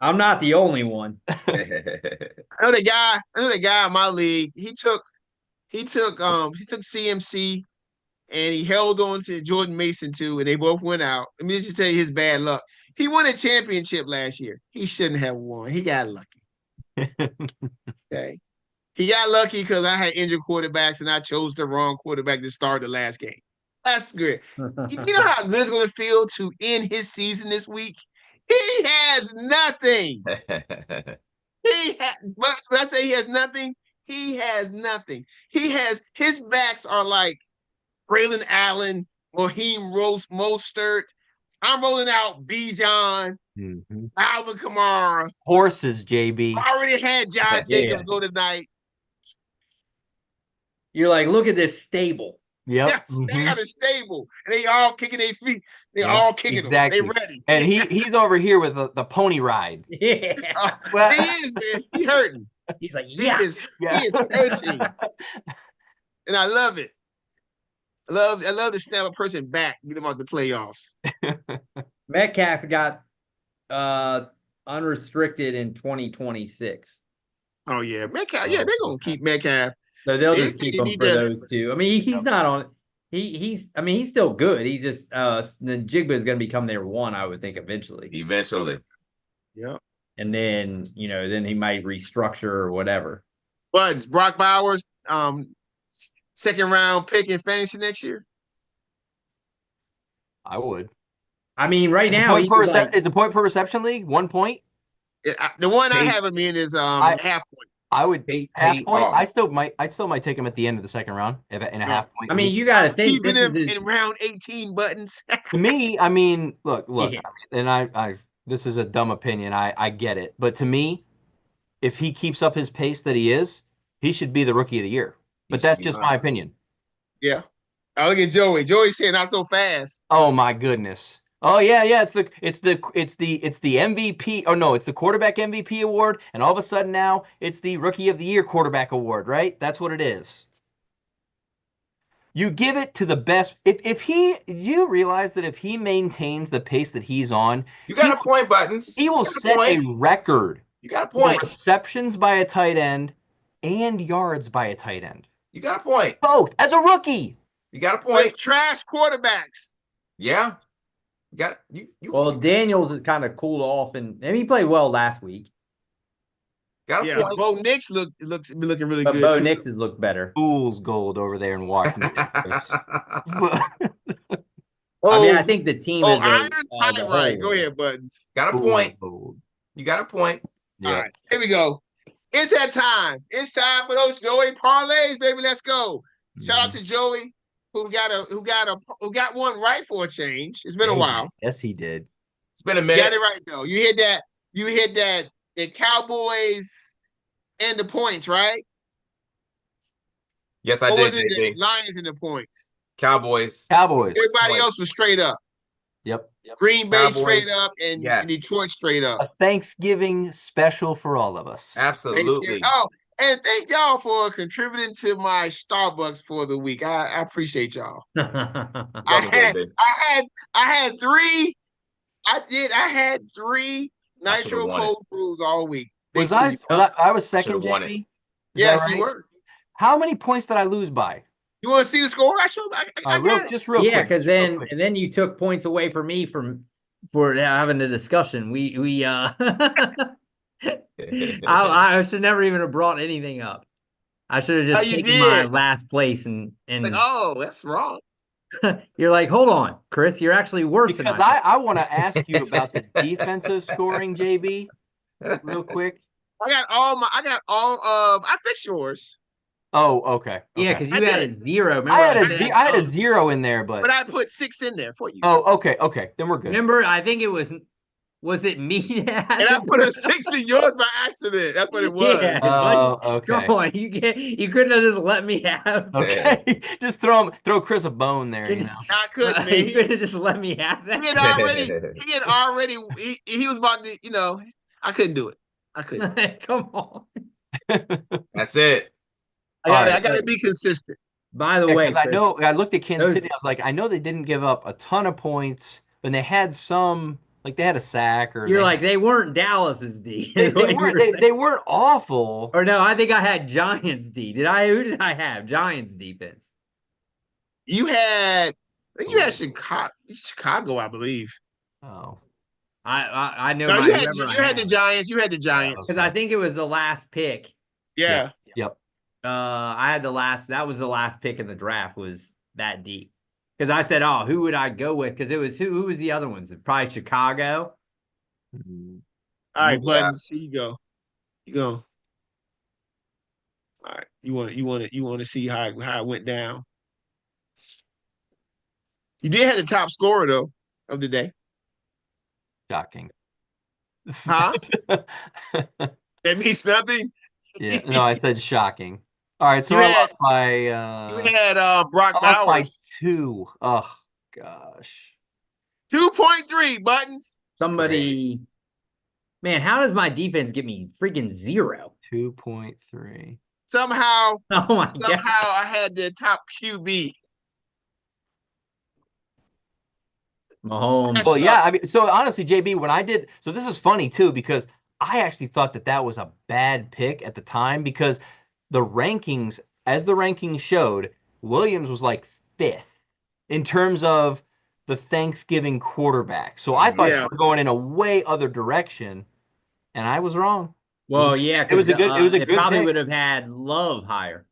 I'm not the only one. I know the guy in my league. He took CMC and he held on to Jordan Mason too, and they both went out. Let me just tell you his bad luck. He won a championship last year. He shouldn't have won. He got lucky. Okay. He got lucky because I had injured quarterbacks and I chose the wrong quarterback to start the last game. That's good. You know how good it's going to feel to end his season this week? He has nothing. But when I say he has nothing, he has nothing. His backs are like Braylon Allen, Raheem Mostert. I'm rolling out Bijan, Alvin Kamara. Horses, JB. I already had Josh Jacobs go tonight. You're like, look at this stable. Yep. Yes, they got a stable. And they all kicking their feet. They all kicking them. They ready. And he's over here with the pony ride. Yeah. He is, man. He hurting. He's like, He is hurting. And I love it. I love to snap a person back, get them out the playoffs. Metcalf got unrestricted in 2026 Oh yeah, Metcalf. Yeah, they're gonna keep Metcalf. So they'll just keep him for those two. I mean, he's not on. He's still good. He's just Njigba is going to become their one, I would think, eventually. Yeah. And then then he might restructure or whatever. But Brock Bowers, second round pick in fantasy next year. I would. I mean, right now it's a point per reception league. 1 point. The one I have him in is half point. I would half point. I still might take him at the end of the second round in a half point. I mean, you got to think keeping him in round 18 buttons. To me, I mean, look, yeah. And I this is a dumb opinion. I get it, but to me, if he keeps up his pace that he should be the rookie of the year. But that's just my opinion. Yeah. I look at Joey. Joey's saying not so fast. Oh my goodness. Oh yeah. It's the MVP. Oh no, it's the quarterback MVP award, and all of a sudden now it's the rookie of the year quarterback award, right? That's what it is. You give it to the best. You realize that if he maintains the pace that he's on, you got a point, Buttons. He will set a record. You got a point. Receptions by a tight end and yards by a tight end. You got a point. Both as a rookie. You got a point. With trash quarterbacks. Yeah. You got you. Well, Daniels has kind of cooled off, and he played well last week. Got a point. Bo Nix looking really good. Bo Nix has looked better. Fool's gold over there in Washington. I mean, I think the team is right. Go ahead, Buttons. Got a point. You got a point. Yeah. All right, here we go. It's that time. It's time for those Joey parlays, baby. Let's go. Shout out to Joey, who got one right for a change. It's been a while. Yes, he did. It's been a minute. You got it right though. You hit that the Cowboys and the points, right? Yes, I did. Was it the Lions and the points? Cowboys. Everybody else was straight up. Yep. Green Bay straight up and Detroit straight up. A Thanksgiving special for all of us. Absolutely. Oh, and thank y'all for contributing to my Starbucks for the week. I appreciate y'all. I had three. I had three nitro cold brews all week. I was second, JB? Yes, right? You were. How many points did I lose by? You want to see the score? I got just real quick. Yeah, because then you took points away from me for having a discussion. I should never even have brought anything up. I should have just taken my last place and like, oh, that's wrong. You're like, hold on, Chris, you're actually worse because I want to ask you about the defensive scoring, JB, real quick. I fixed yours. Oh, okay. Yeah, because you had a zero. Remember I had a zero in there, but I put 6 in there for you. Oh, okay. Then we're good. Remember, I think it was it me that and I put a 6 in yours by accident. That's what it was. Yeah, okay. Come on, you couldn't have just let me have. Okay, just throw Chris a bone there. You know, I couldn't. You could have just let me have that. He was about to. I couldn't do it. I couldn't. Come on. That's it. I got to be consistent. By the way, because I looked at Kansas City. I was like, I know they didn't give up a ton of points and they had some, like they had a sack or You're they, like they weren't Dallas's D. they, is they what you weren't were they, saying. they weren't awful. Or no, I think I had Giants D. Did I? Who did I have? Giants defense. You had Chicago, I believe. Oh, I know No, my you had whoever you had the Giants. You had the Giants. because I think it was the last pick. Yeah. yep. I had the last. That was the last pick in the draft. Was that deep? Because I said, "Oh, who would I go with?" Because it was who was the other ones? Probably Chicago. Mhm. All right, Yeah. Buttons. Here you go. You go. All right. You want to see how it went down. You did have the top scorer though of the day. Shocking. Huh? That means nothing. Yeah, no, I said shocking. All right, so You I had- lost by You had Brock I lost by Bowers. 2. Oh gosh. 2.3 Buttons. Somebody, man, how does my defense get me freaking 0? 2.3. Somehow Oh my god! I had the top QB. Mahomes. Well, yeah, I mean, so honestly, JB, when I did, so this is funny too because I actually thought that was a bad pick at the time because the rankings, as the rankings showed, Williams was like 5th in terms of the Thanksgiving quarterback. So I thought Yeah. you were going in a way other direction, and I was wrong. Well, yeah, it was a good- it was a it good probably pick. would have had Love higher.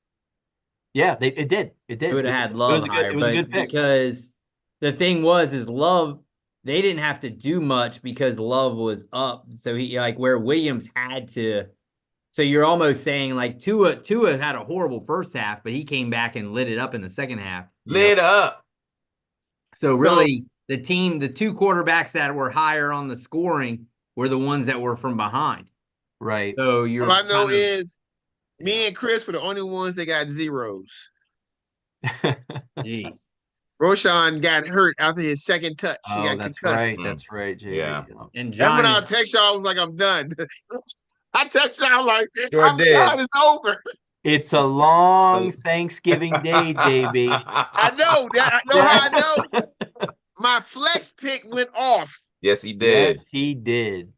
Yeah, it did. It did. It would have had It Love was a good. higher, It was a but good pick. because the thing is Love, they didn't have to do much because Love was up. So he like where Williams had to. So you're almost saying like Tua had a horrible first half, but he came back and lit it up in the second half. Lit up. So really, the two quarterbacks that were higher on the scoring were the ones that were from behind. Right. So you're All I know kind of- is me and Chris were the only ones that got zeros. Jeez. Roshan got hurt after his second touch. He Oh, got that's concussed. right. That's right, JB. Yeah. And That's when I Giants, text y'all. I was like, I'm done. I text y'all like, Sure I'm did. done. It's over. It's a long Thanksgiving day, JB. I know that. I know how I know. My flex pick went off, Yes, he did. Yes, he did.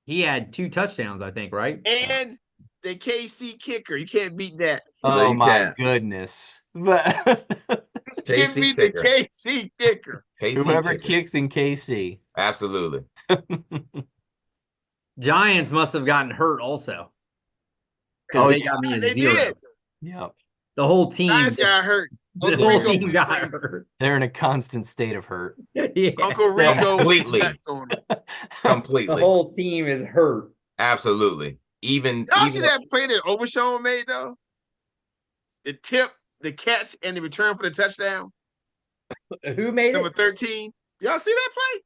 he had 2 touchdowns, I think, right? and the KC kicker. You can't beat that. Oh you my can't. goodness. But Give KC me the kicker. KC kicker. KC whoever kicker. kicks in KC. Absolutely. Giants must have gotten hurt also. Because Oh, they yeah. got me a They 0. did. Yep. The whole team. Guys got hurt. The Uncle whole Rico team went got crazy. hurt. They're in a constant state of hurt. Yeah. Uncle Rico Completely. went nuts on him. The Completely. whole team is hurt. Absolutely. Even Y'all see that play that Overshown made though? The tip, the catch, and the return for the touchdown. Who made Number it? 13. Y'all see that play?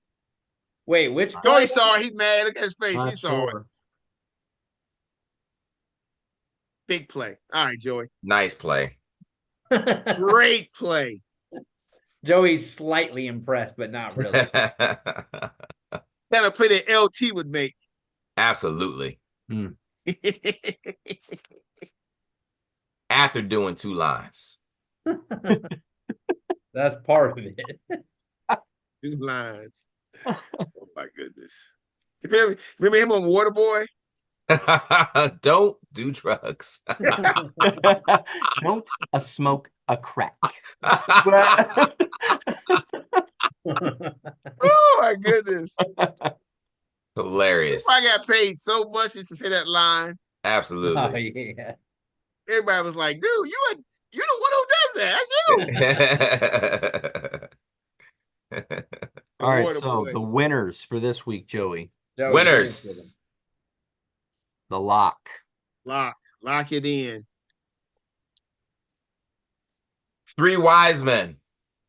Wait, which Joey play? saw it. He's mad. Look at his face. Not He saw it. sure. Big play. All right, Joey. nice play. Great play. Joey's slightly impressed, but not really. Kind of play that LT would make. Absolutely. Hmm. After doing 2 lines. That's part of it. 2 lines. Oh my goodness. Remember him on Waterboy? Don't do drugs. Don't smoke a crack. Oh my goodness. Hilarious. I got paid so much just to say that line. Oh, Absolutely. yeah. Everybody was like, dude, you the one who does that. That's you. All right, Waterboy. so the winners for this week, Joey. Joey, Winners. The lock. Lock it in. 3 wise men.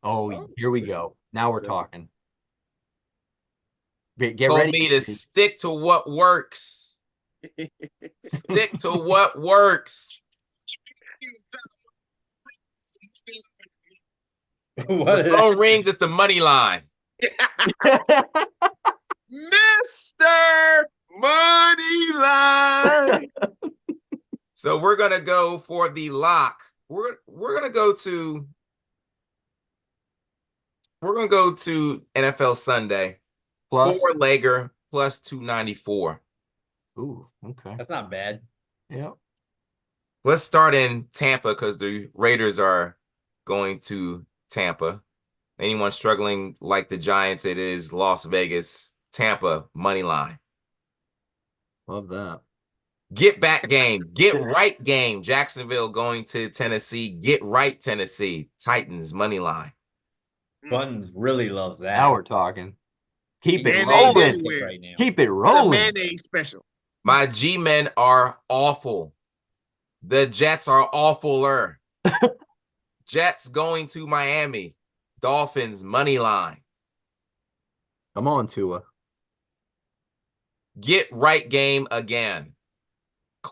Oh, here we go. Now we're talking. Get Told ready. me to stick to what works. Stick to what works. What is Phone rings, it's the money line. Mr. Money Line. So we're gonna go for the lock. We're gonna go to We're gonna go to NFL Sunday. Plus. 4-legger plus 294. Ooh, okay. That's not bad. Yep. Let's start in Tampa because the Raiders are going to Tampa. Anyone struggling like the Giants, it is Las Vegas. Tampa, money line. Love that. Get back game. Get right game. Jacksonville going to Tennessee. Get right Tennessee. Titans, money line. Buttons really loves that. Now we're talking. Keep it Mayonnaise rolling. everywhere. right now. Keep it The rolling. mayonnaise special. My G-men are awful. The Jets are awfuler. Jets going to Miami. Dolphins, money line. Come on, Tua. Get right game again. Just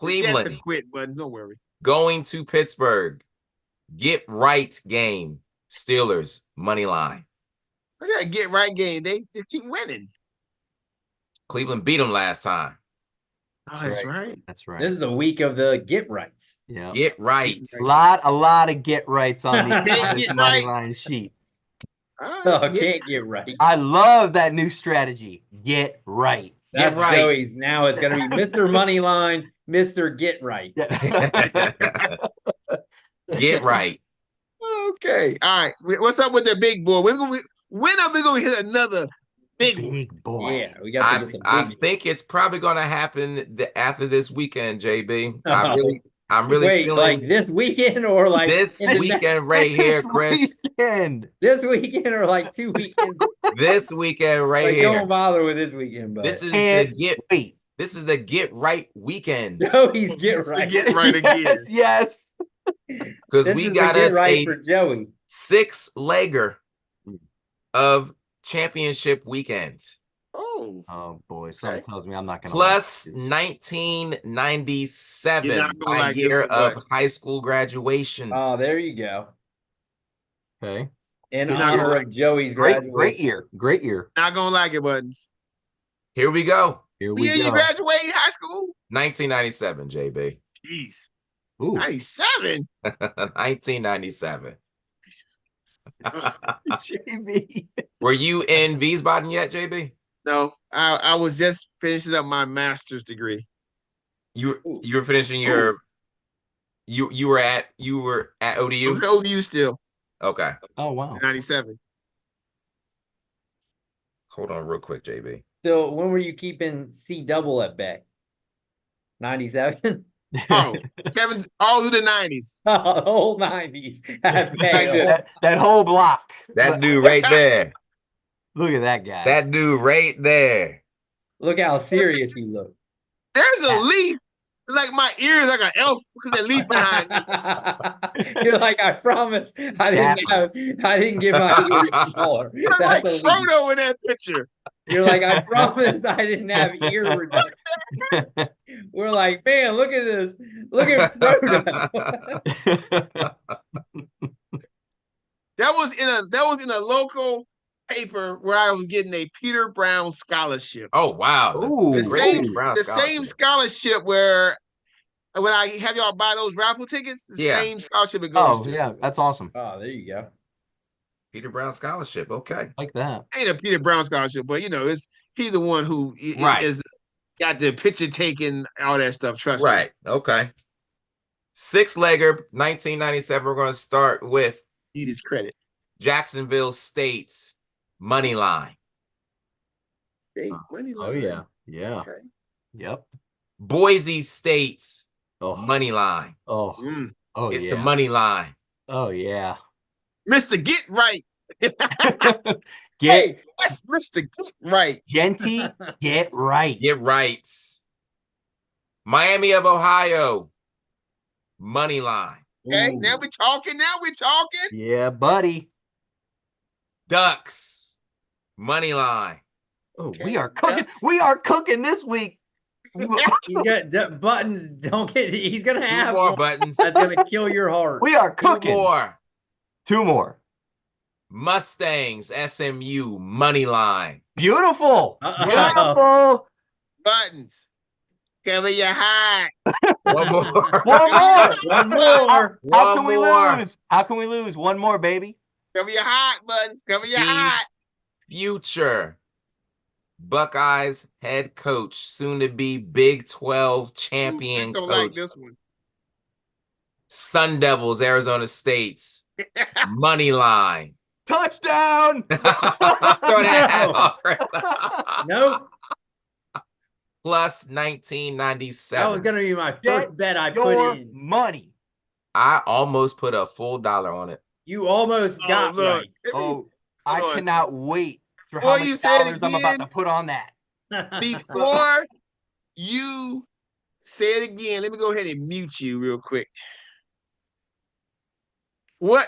Cleveland quit, but don't worry. going to Pittsburgh. Get right game. Steelers, money line. Look at that get right game. They keep winning. Cleveland beat them last time. Oh, that's right. That's right. This is a week of the get rights. Yeah. Get right. A lot of get rights on the Get on this right. money line sheet. All right, Oh, get- can't get right. I love that new strategy. Get right. That's right. Joey's. Now it's going to be Mr. Money Lines, Mr. Get Right. Get right. Okay. All right. What's up with the big boy? When are we gonna hit another big one? Big boy. Yeah, we got to I get some I big- think it's probably going to happen after this weekend, JB. I'm really Wait, feeling like this weekend or like this in the next- weekend right here, This Chris. weekend. This weekend or like 2 weekends. This weekend right Like, here. don't bother with this weekend, but This is And the get. wait. This is the get right weekend Joey's Get Just to Right. get right again. Yes, yes. because This we is got the us Get Right a for Joey. 6-legger of championship weekend Oh, Oh boy, something Okay. tells me I'm not gonna plus like this. 1997, You're not gonna my like this year one, of but- high school graduation. Oh, there you go. Okay. In You're not gonna honor like of Joey's graduation. Great year. Great year. not gonna like it, Buttons. Here we go. Here When we you go. graduated high school? 1997, JB. Jeez. Ooh. 97? 1997. JB. Were you in Wiesbaden yet, JB? No, I was just finishing up my master's degree. You were finishing your you were at I ODU? was at ODU still, Okay. Oh wow. 97. Hold on real quick, JB. So when were you keeping C double at bay? 97? Oh, Kevin, all through the 90s. Oh, the whole 90s. At bay. Like this. that whole block. That dude right there. Look at that guy. That dude right there. Look how serious he looked. There's a leaf. It's like my ear is like an elf because that leaf behind me. You're like, I promise I didn't get my ears smaller. I'm like That's a leaf. Frodo in that picture. You're like, I promise I didn't have ear reduction. We're like, man, look at this. Look at Frodo. That was in a local paper where I was getting a Peter Brown scholarship. Oh wow. Ooh. The Great same Brown the same scholarship where when I have y'all buy those raffle tickets, the Yeah. same scholarship it goes Oh to. yeah, that's awesome. Oh, there you go. Peter Brown scholarship. Okay. Like that. Ain't a Peter Brown scholarship, but he's the one who Right. is got the picture taken, all that stuff. Trust me. Right. Okay. 6-legger, 1997. We're going to start with Need his credit. Jacksonville State's money line. Okay, money Oh line. yeah. Yeah. Okay. Yep. Boise State's Oh. money line. Oh. Mm. Oh It's yeah. the money line. Oh yeah. Mr. Get Right. Get Hey, that's Mr. Get Right. Genty. Get right. Get right. Miami of Ohio, money line. Okay, Ooh. now we're talking. Yeah, buddy. Ducks, money line. Oh, Okay, we are cooking. Ducks. We are cooking this week. He's got buttons. Don't get. He's gonna Two have more one buttons. that's gonna kill your heart. We are Two cooking. more. Two more. Mustangs, SMU, money line. Beautiful. Uh-oh. Beautiful. Buttons. Cover your heart. One more. One more. One more. How One can we more. lose? How can we lose? One more, baby. Cover your hot, Buttons. Cover your The hot. future Buckeyes head coach, soon to be Big 12 champion Ooh, don't coach. like this one. Sun Devils, Arizona State's money line. Touchdown! Throw that out. Nope. Plus That was 1997. gonna be my Get first bet I Your put in. money. I almost put a full dollar on it. You almost got look. right. Oh, I on. cannot wait for Before how you many say it dollars I'm about again- to put on that. Before you say it again, let me go ahead and mute you real quick. What?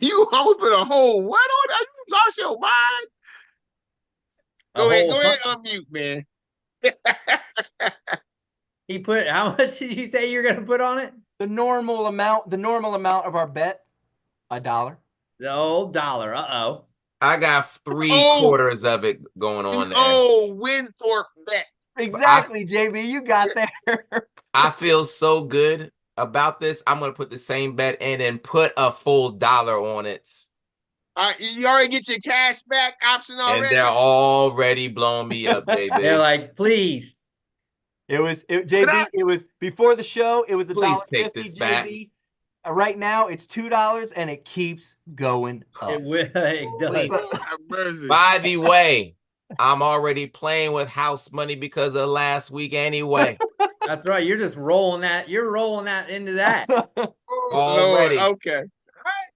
You almost put a whole what on that? You lost your mind? Go ahead, unmute, man. He put how much did you say you're gonna put on it? The normal amount of our bet, $1. The old dollar. Uh-oh. I got three Oh. quarters of it going on there. Oh, Winthorpe bet. Exactly, JB. You got there. I feel so good about this. I'm gonna put the same bet in and put a full dollar on it. You already get your cash back option And already. they're already blowing me up, baby. They're like, please. JB. It was before the show. It was Please $1.50, take this back. JB. Right now, it's $2, and it keeps going up. It will. It does. Please. Lord have mercy. By the way, I'm already playing with house money because of last week anyway. That's right. You're just rolling that. You're rolling that into that. Oh, Already. Lord, okay. All right.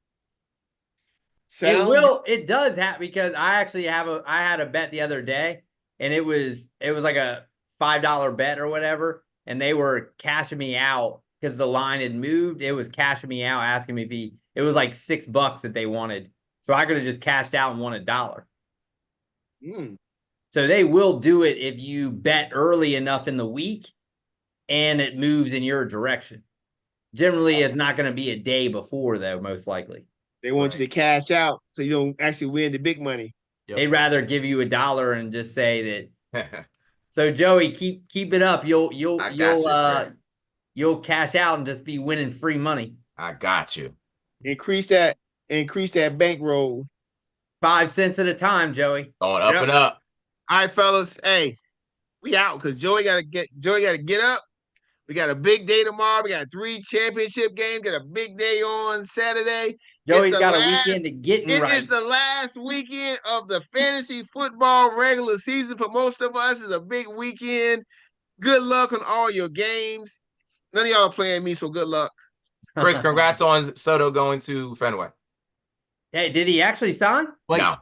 It Sounds will. It does have because I actually I had a bet the other day, and it was like a $5 bet or whatever, and they were cashing me out because the line had moved. It was cashing me out, asking me if it was like $6 that they wanted, so I could have just cashed out and won $1. Mm. So they will do it if you bet early enough in the week, and it moves in your direction. Generally, it's not going to be a day before, though. Most likely. They want you to cash out so you don't actually win the big money. Yep. They'd rather give you $1 and just say that. So Joey, keep it up. You'll I got you, Fred. you'll cash out and just be winning free money. I got you. Increase that bankroll. 5 cents at a time, Joey. Going up Yep. and up. All right, fellas. Hey, we out because Joey gotta get up. We got a big day tomorrow. We got 3 championship games. Got a big day on Saturday. Joey's the got a last- weekend to get It right. is the last weekend of the fantasy football regular season. For most of us, it's a big weekend. Good luck on all your games. None of y'all are playing me, so good luck. Chris, congrats on Soto going to Fenway. Hey, did he actually sign? Like, No,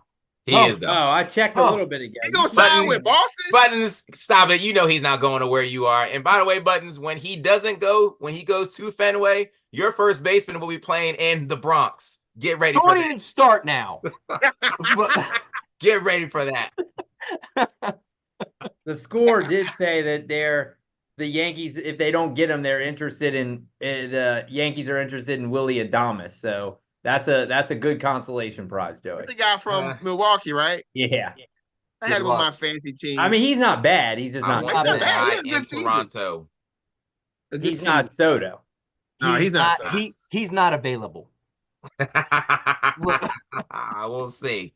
he Oh. is though. Oh, I checked a Oh. little bit ago. You gonna sign Buttons. with Boston? Buttons, stop it. You know he's not going to where you are. And by the way, Buttons, when he goes to Fenway, your first baseman will be playing in the Bronx. Get ready for don't that. even start now. Get ready for that. The score did say that the Yankees, if they don't get him, they're interested in the Yankees are interested in Willie Adames. So that's a good consolation prize, Joey. The guy from Milwaukee, right? Yeah. I had Good him on luck. my fantasy team. I mean, he's not bad. He's just I not. want not that bad. guy He had a good in season. Toronto. A good He's season. not Soto. No, he's not. He's not available. I will see.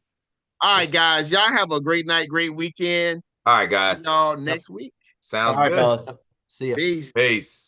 All right, guys. Y'all have a great night, great weekend. All right, guys. See y'all next week. Sounds All right, good. fellas. See ya. Peace. Peace.